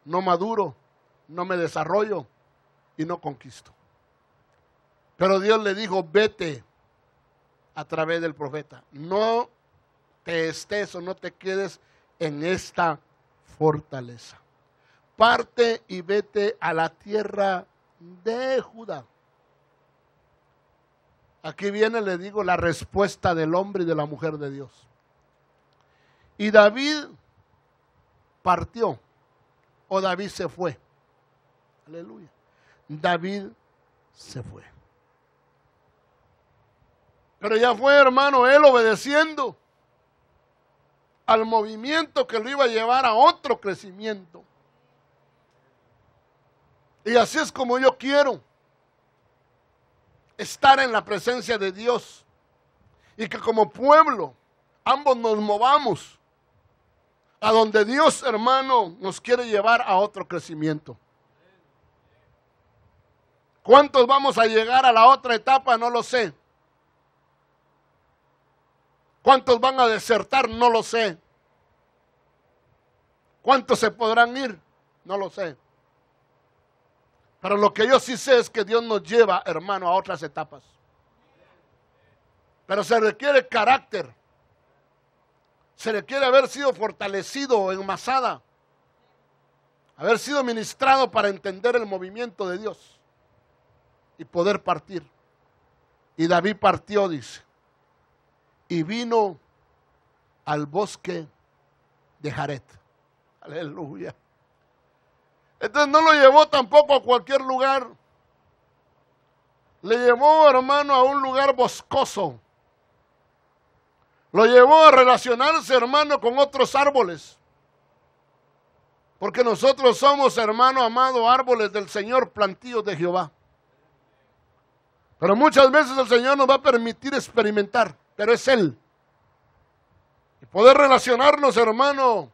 No maduro. No me desarrollo. Y no conquisto. Pero Dios le dijo: vete a través del profeta. No te estés o no te quedes en esta fortaleza. Parte y vete a la tierra de Judá. Aquí viene, le digo, la respuesta del hombre y de la mujer de Dios. Y David partió, o David se fue. Aleluya. David se fue. Pero ya fue, hermano, él obedeciendo al movimiento que lo iba a llevar a otro crecimiento. Y así es como yo quiero estar en la presencia de Dios. Y que como pueblo, ambos nos movamos a donde Dios, hermano, nos quiere llevar a otro crecimiento. ¿Cuántos vamos a llegar a la otra etapa? No lo sé. ¿Cuántos van a desertar? No lo sé. ¿Cuántos se podrán ir? No lo sé. Pero lo que yo sí sé es que Dios nos lleva, hermano, a otras etapas. Pero se requiere carácter. Se requiere haber sido fortalecido en Masada. Haber sido ministrado para entender el movimiento de Dios. Y poder partir. Y David partió, dice. Y vino al bosque de Jaret. Aleluya. Entonces no lo llevó tampoco a cualquier lugar. Le llevó, hermano, a un lugar boscoso. Lo llevó a relacionarse, hermano, con otros árboles. Porque nosotros somos, hermano amado, árboles del Señor, plantíos de Jehová. Pero muchas veces el Señor nos va a permitir experimentar, pero es Él. Y poder relacionarnos, hermano,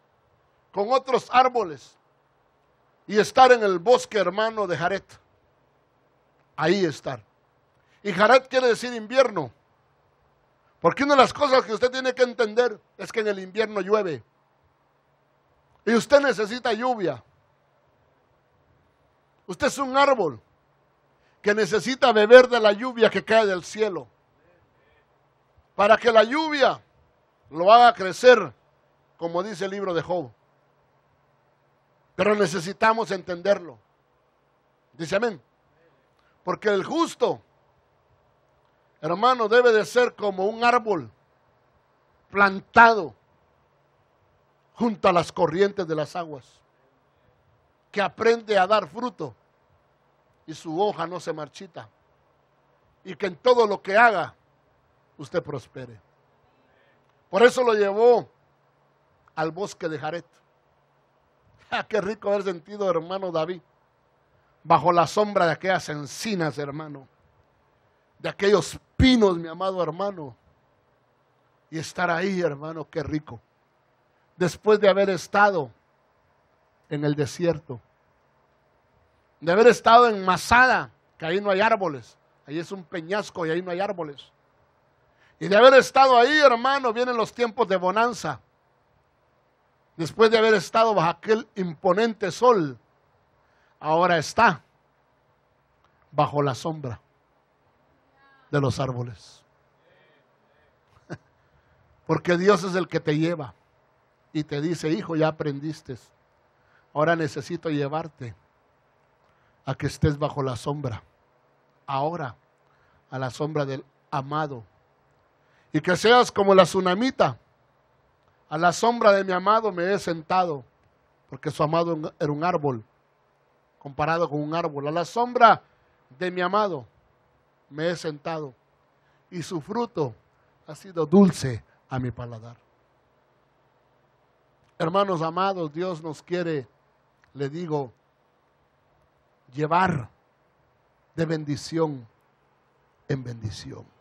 con otros árboles. Y estar en el bosque, hermano, de Jaret. Ahí estar. Y Jaret quiere decir invierno. Porque una de las cosas que usted tiene que entender es que en el invierno llueve. Y usted necesita lluvia. Usted es un árbol que necesita beber de la lluvia que cae del cielo. Para que la lluvia lo haga crecer, como dice el libro de Job. Pero necesitamos entenderlo. Dice amén. Porque el justo, hermano, debe de ser como un árbol plantado junto a las corrientes de las aguas, que aprende a dar fruto y su hoja no se marchita, y que en todo lo que haga usted prospere. Por eso lo llevó al bosque de Jaret. Qué rico haber sentido, hermano David, bajo la sombra de aquellas encinas, hermano, de aquellos pinos, mi amado hermano, y estar ahí, hermano, qué rico. Después de haber estado en el desierto, de haber estado en Masada, que ahí no hay árboles, ahí es un peñasco y ahí no hay árboles, y de haber estado ahí, hermano, vienen los tiempos de bonanza. Después de haber estado bajo aquel imponente sol, ahora está bajo la sombra de los árboles. Porque Dios es el que te lleva y te dice, hijo, ya aprendiste, ahora necesito llevarte a que estés bajo la sombra, ahora a la sombra del amado, y que seas como la tsunamita. A la sombra de mi amado me he sentado, porque su amado era un árbol, comparado con un árbol. A la sombra de mi amado me he sentado, y su fruto ha sido dulce a mi paladar. Hermanos amados, Dios nos quiere, le digo, llevar de bendición en bendición.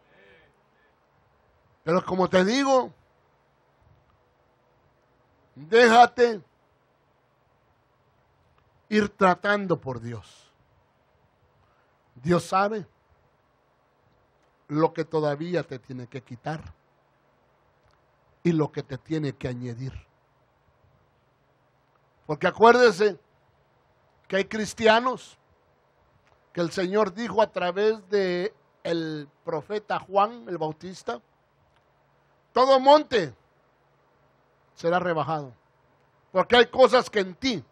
Pero como te digo, déjate ir tratando por Dios. Dios sabe lo que todavía te tiene que quitar y lo que te tiene que añadir. Porque acuérdese que hay cristianos que el Señor dijo a través de el profeta Juan el Bautista, todo monte será rebajado, porque hay cosas que en ti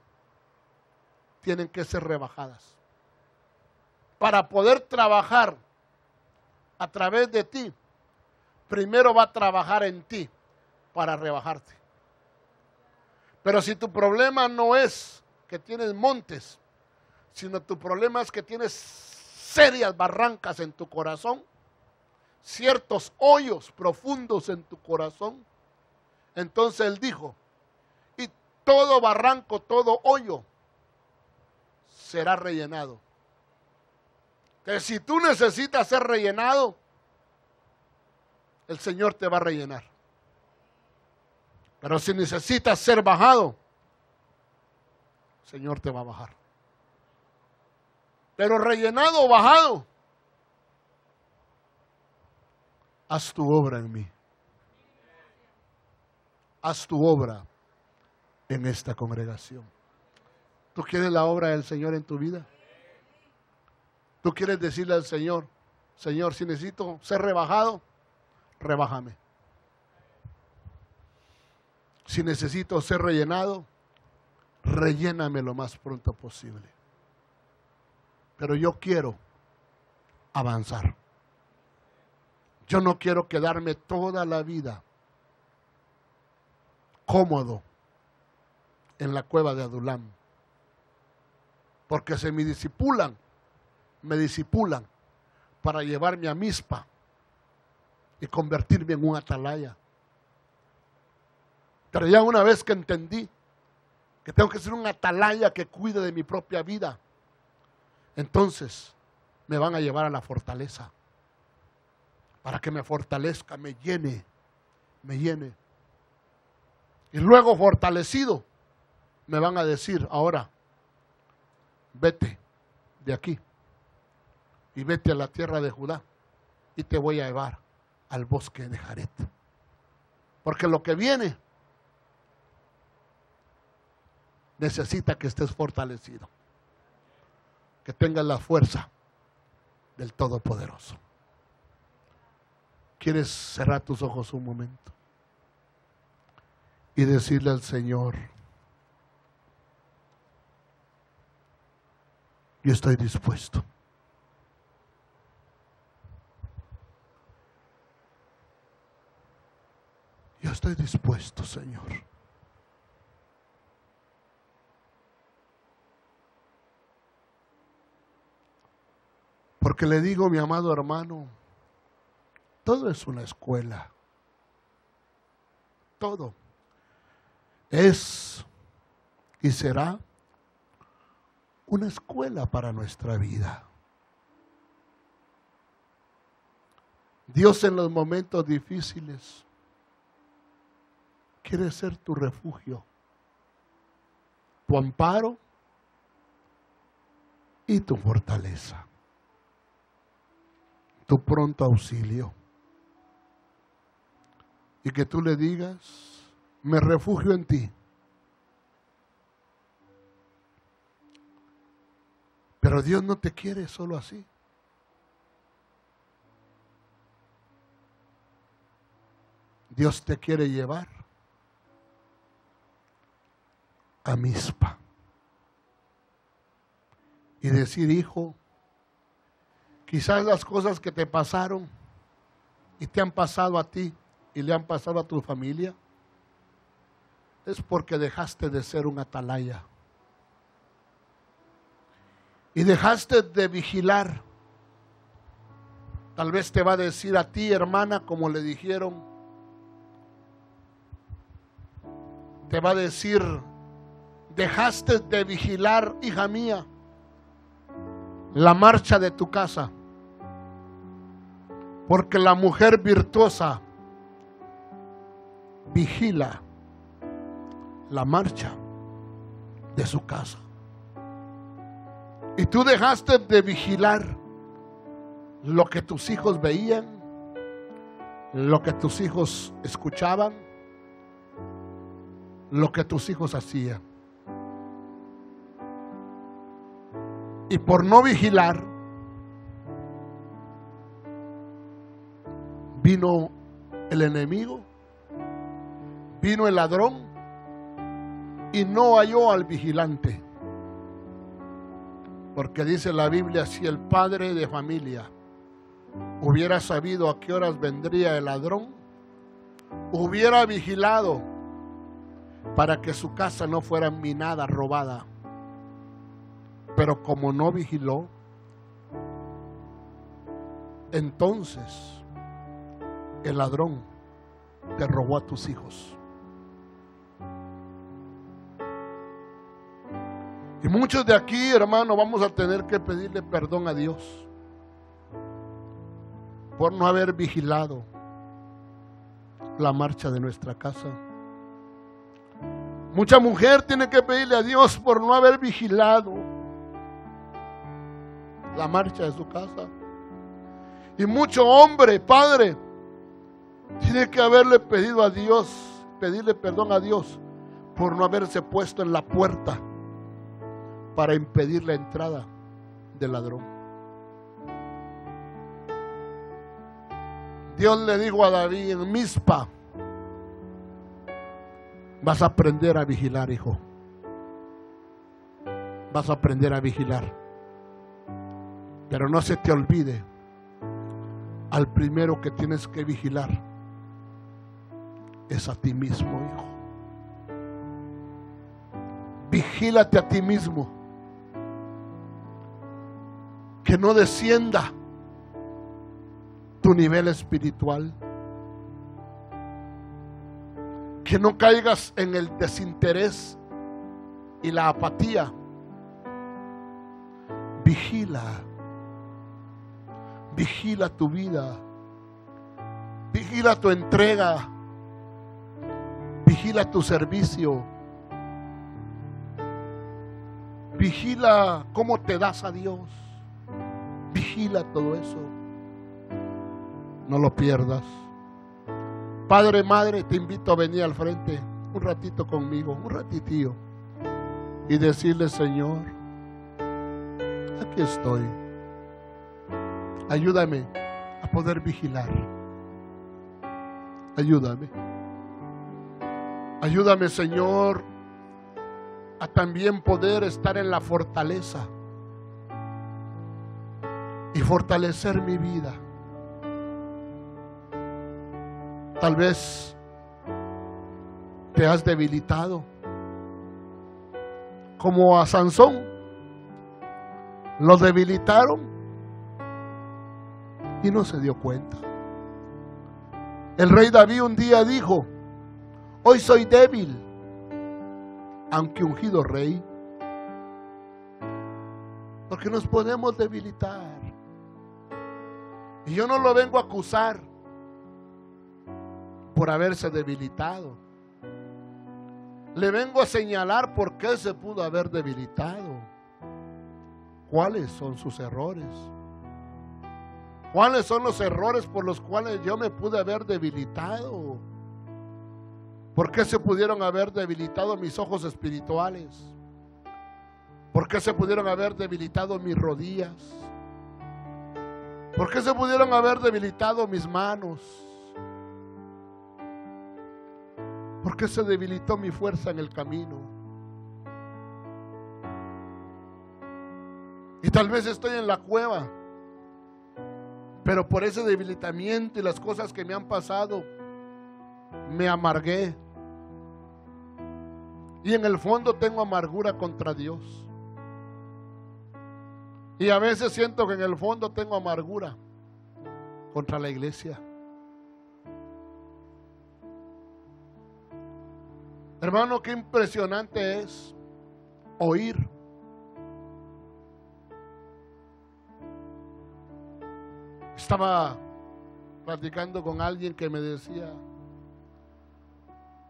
tienen que ser rebajadas. Para poder trabajar a través de ti, primero va a trabajar en ti para rebajarte. Pero si tu problema no es que tienes montes, sino tu problema es que tienes serias barrancas en tu corazón, ciertos hoyos profundos en tu corazón, entonces él dijo, y todo barranco, todo hoyo será rellenado. Que si tú necesitas ser rellenado, el Señor te va a rellenar. Pero si necesitas ser bajado, el Señor te va a bajar. Pero rellenado o bajado, haz tu obra en mí. Haz tu obra en esta congregación. ¿Tú quieres la obra del Señor en tu vida? ¿Tú quieres decirle al Señor, Señor, si necesito ser rebajado, rebájame? Si necesito ser rellenado, relléname lo más pronto posible. Pero yo quiero avanzar. Yo no quiero quedarme toda la vida cómodo en la cueva de Adulam. Porque se me disipulan para llevarme a Mizpa y convertirme en un atalaya. Pero ya una vez que entendí que tengo que ser un atalaya que cuide de mi propia vida, entonces me van a llevar a la fortaleza. Para que me fortalezca, me llene. Y luego fortalecido, me van a decir, ahora, vete de aquí y vete a la tierra de Judá y te voy a llevar al bosque de Jaret. Porque lo que viene necesita que estés fortalecido, que tengas la fuerza del Todopoderoso. ¿Quieres cerrar tus ojos un momento y decirle al Señor, yo estoy dispuesto? Yo estoy dispuesto, Señor. Porque le digo, mi amado hermano, todo es una escuela. Todo es y será una escuela para nuestra vida. Dios en los momentos difíciles quiere ser tu refugio, tu amparo y tu fortaleza, tu pronto auxilio. Y que tú le digas, me refugio en ti. Pero Dios no te quiere solo así. Dios te quiere llevar a Mizpa y decir, hijo, quizás las cosas que te pasaron y te han pasado a ti y le han pasado a tu familia es porque dejaste de ser un atalaya y dejaste de vigilar. Tal vez te va a decir a ti, hermana, como le dijeron, te va a decir, dejaste de vigilar, hija mía, la marcha de tu casa, porque la mujer virtuosa vigila la marcha de su casa. Y tú dejaste de vigilar lo que tus hijos veían, lo que tus hijos escuchaban, lo que tus hijos hacían. Y por no vigilar, vino el enemigo, vino el ladrón y no halló al vigilante. Porque dice la Biblia, si el padre de familia hubiera sabido a qué horas vendría el ladrón, hubiera vigilado para que su casa no fuera minada, robada. Pero como no vigiló, entonces el ladrón te robó a tus hijos. Y muchos de aquí, hermano, vamos a tener que pedirle perdón a Dios por no haber vigilado la marcha de nuestra casa. Mucha mujer tiene que pedirle a Dios por no haber vigilado la marcha de su casa. Y mucho hombre, padre, tiene que haberle pedido a Dios, pedirle perdón a Dios por no haberse puesto en la puerta para impedir la entrada del ladrón. Dios le dijo a David en Mizpa: vas a aprender a vigilar, hijo. Vas a aprender a vigilar. Pero no se te olvide, al primero que tienes que vigilar es a ti mismo, hijo. Vigílate a ti mismo. Que no descienda tu nivel espiritual. Que no caigas en el desinterés y la apatía. Vigila. Vigila tu vida. Vigila tu entrega. Vigila tu servicio. Vigila cómo te das a Dios. Vigila todo eso. No lo pierdas. Padre, madre, te invito a venir al frente un ratito conmigo, un ratitío, y decirle: Señor, aquí estoy. Ayúdame a poder vigilar. Ayúdame. Ayúdame, Señor, a también poder estar en la fortaleza y fortalecer mi vida. Tal vez te has debilitado, como a Sansón. Lo debilitaron y no se dio cuenta. El rey David un día dijo: hoy soy débil, aunque ungido rey. Porque nos podemos debilitar. Y yo no lo vengo a acusar por haberse debilitado. Le vengo a señalar por qué se pudo haber debilitado. ¿Cuáles son sus errores? ¿Cuáles son los errores por los cuales yo me pude haber debilitado? ¿Por qué se pudieron haber debilitado mis ojos espirituales? ¿Por qué se pudieron haber debilitado mis rodillas? ¿Por qué se pudieron haber debilitado mis manos? ¿Por qué se debilitó mi fuerza en el camino? Y tal vez estoy en la cueva, pero por ese debilitamiento y las cosas que me han pasado, me amargué. Y en el fondo tengo amargura contra Dios. Y a veces siento que en el fondo tengo amargura contra la iglesia. Hermano, qué impresionante es oír Estaba platicando con alguien que me decía: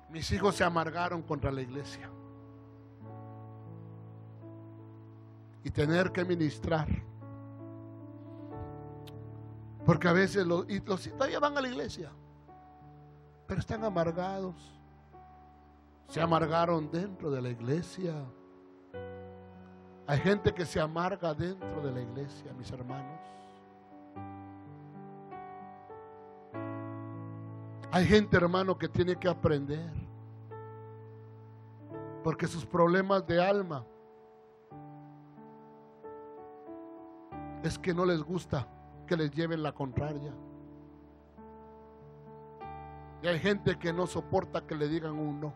mis hijos se amargaron contra la iglesia. Y tener que ministrar. Porque a veces los todavía van a la iglesia, pero están amargados. Se amargaron dentro de la iglesia. Hay gente que se amarga dentro de la iglesia, mis hermanos. Hay gente, hermano, que tiene que aprender, porque sus problemas de alma es que no les gusta que les lleven la contraria. Y hay gente que no soporta que le digan un no.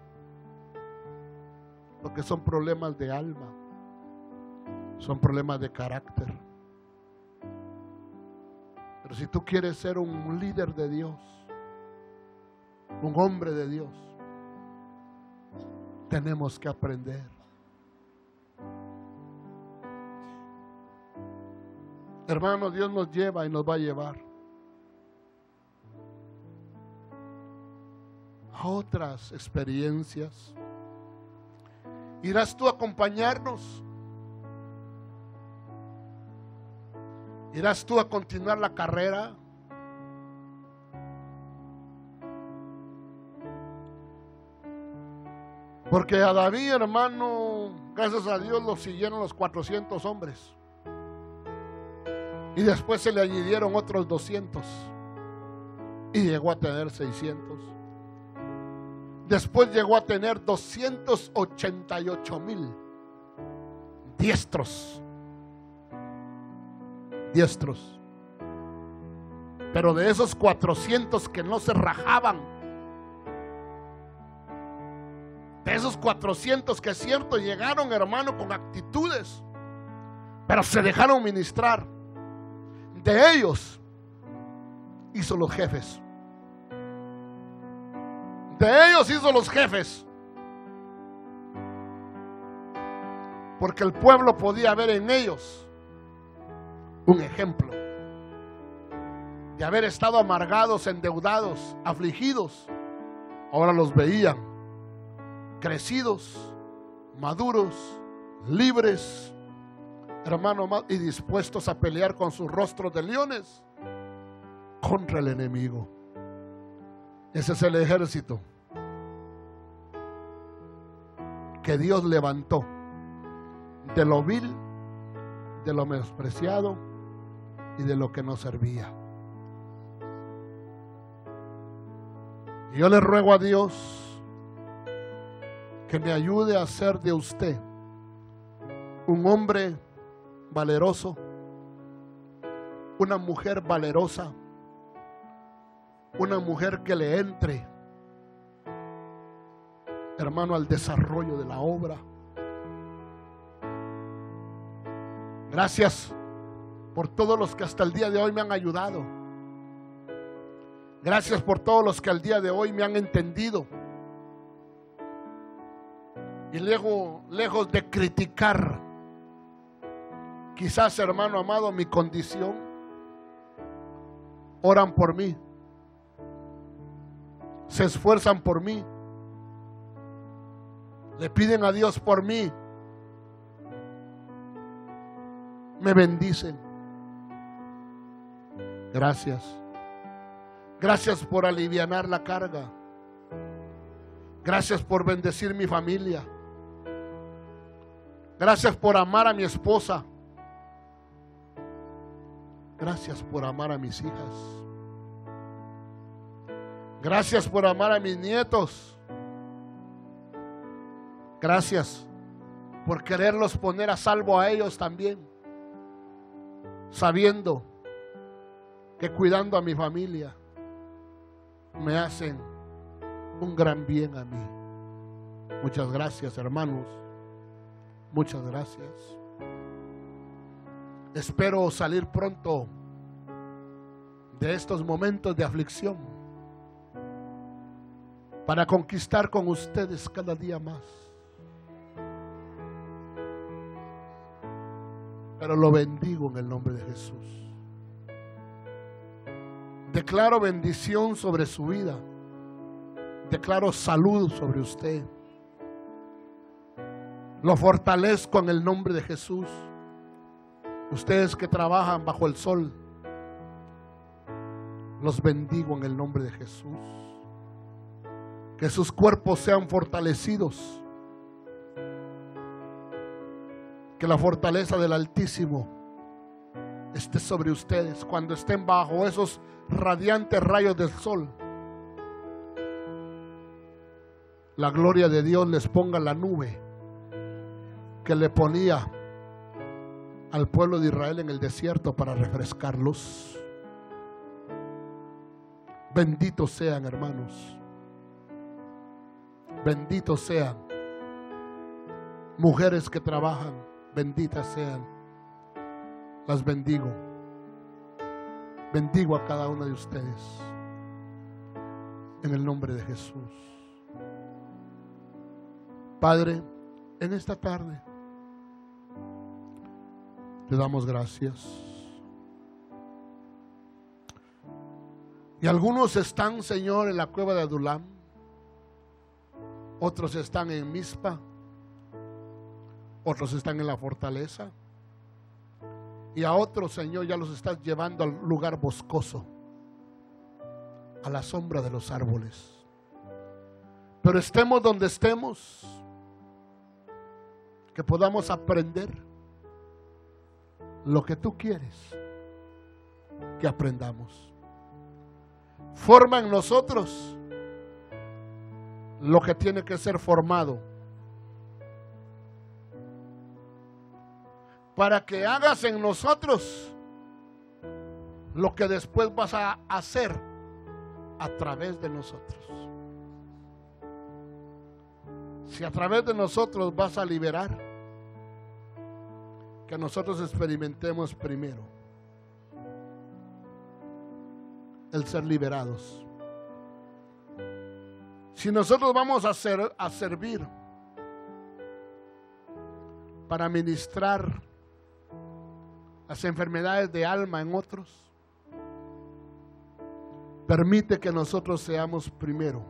porque son problemas de alma, son problemas de carácter. Pero si tú quieres ser un líder de Dios, un hombre de Dios, tenemos que aprender. Hermanos, Dios nos lleva y nos va a llevar a otras experiencias. ¿Irás tú a acompañarnos? ¿Irás tú a continuar la carrera? Porque a David, hermano, gracias a Dios lo siguieron los 400 hombres. Y después se le añadieron otros 200. Y llegó a tener 600. Después llegó a tener 288,000 diestros. Diestros. Pero de esos 400 que no se rajaban, de esos 400 que es cierto llegaron, hermano, con actitudes, pero se dejaron ministrar, de ellos hizo los jefes. De ellos hizo los jefes. Porque el pueblo podía ver en ellos un ejemplo de haber estado amargados, endeudados, afligidos. Ahora los veían crecidos, maduros, libres, hermano, y dispuestos a pelear con sus rostros de leones contra el enemigo. Ese es el ejército que Dios levantó de lo vil, de lo menospreciado y de lo que no servía. Y yo le ruego a Dios que me ayude a hacer de usted un hombre valeroso, una mujer valerosa, una mujer que le entre, hermano, al desarrollo de la obra. Gracias por todos los que hasta el día de hoy me han ayudado. Gracias por todos los que al día de hoy me han entendido. Y lejos de criticar, quizás, hermano amado, mi condición, oran por mí, se esfuerzan por mí, le piden a Dios por mí, me bendicen. Gracias. Gracias por alivianar la carga. Gracias por bendecir mi familia. Gracias por amar a mi esposa. Gracias por amar a mis hijas. Gracias por amar a mis nietos. Gracias por quererlos poner a salvo a ellos también, sabiendo que cuidando a mi familia me hacen un gran bien a mí. Muchas gracias, hermanos. Muchas gracias. Espero salir pronto de estos momentos de aflicción para conquistar con ustedes cada día más. Pero lo bendigo en el nombre de Jesús. Declaro bendición sobre su vida. Declaro salud sobre usted. Lo fortalezco en el nombre de Jesús. Ustedes que trabajan bajo el sol, los bendigo en el nombre de Jesús. Que sus cuerpos sean fortalecidos. Que la fortaleza del Altísimo esté sobre ustedes cuando estén bajo esos radiantes rayos del sol. La gloria de Dios les ponga la nube que le ponía al pueblo de Israel en el desierto para refrescarlos. Benditos sean, hermanos. Benditos sean Mujeres que trabajan, benditas sean. Las bendigo. Bendigo a cada una de ustedes. En el nombre de Jesús. Padre, en esta tarde te damos gracias. Y algunos están, Señor, en la cueva de Adulam. Otros están en Mizpa. Otros están en la fortaleza. Y a otros, Señor, ya los estás llevando al lugar boscoso, a la sombra de los árboles. Pero estemos donde estemos, que podamos aprender lo que tú quieres que aprendamos. Forma en nosotros lo que tiene que ser formado, para que hagas en nosotros lo que después vas a hacer a través de nosotros. Si a través de nosotros vas a liberar, que nosotros experimentemos primero el ser liberados. Si nosotros vamos a servir para ministrar las enfermedades de alma en otros, permite que nosotros seamos primero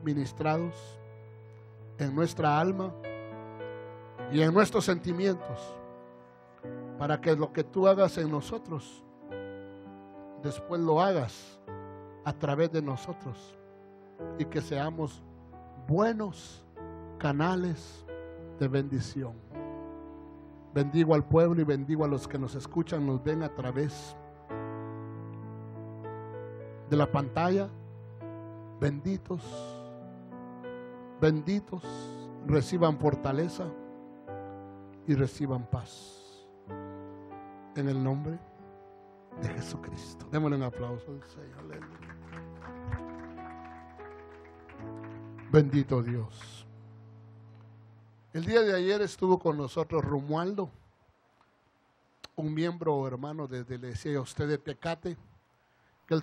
ministrados en nuestra alma y en nuestros sentimientos, para que lo que tú hagas en nosotros después lo hagas a través de nosotros, y que seamos buenos canales de bendición. Bendigo al pueblo y bendigo a los que nos escuchan, nos ven a través de la pantalla. Benditos, benditos, reciban fortaleza y reciban paz en el nombre de Jesucristo. Démosle un aplauso al Señor. Aleluya. Bendito Dios. El día de ayer estuvo con nosotros Romualdo, un miembro hermano desde, le decía a usted, de Tecate, que el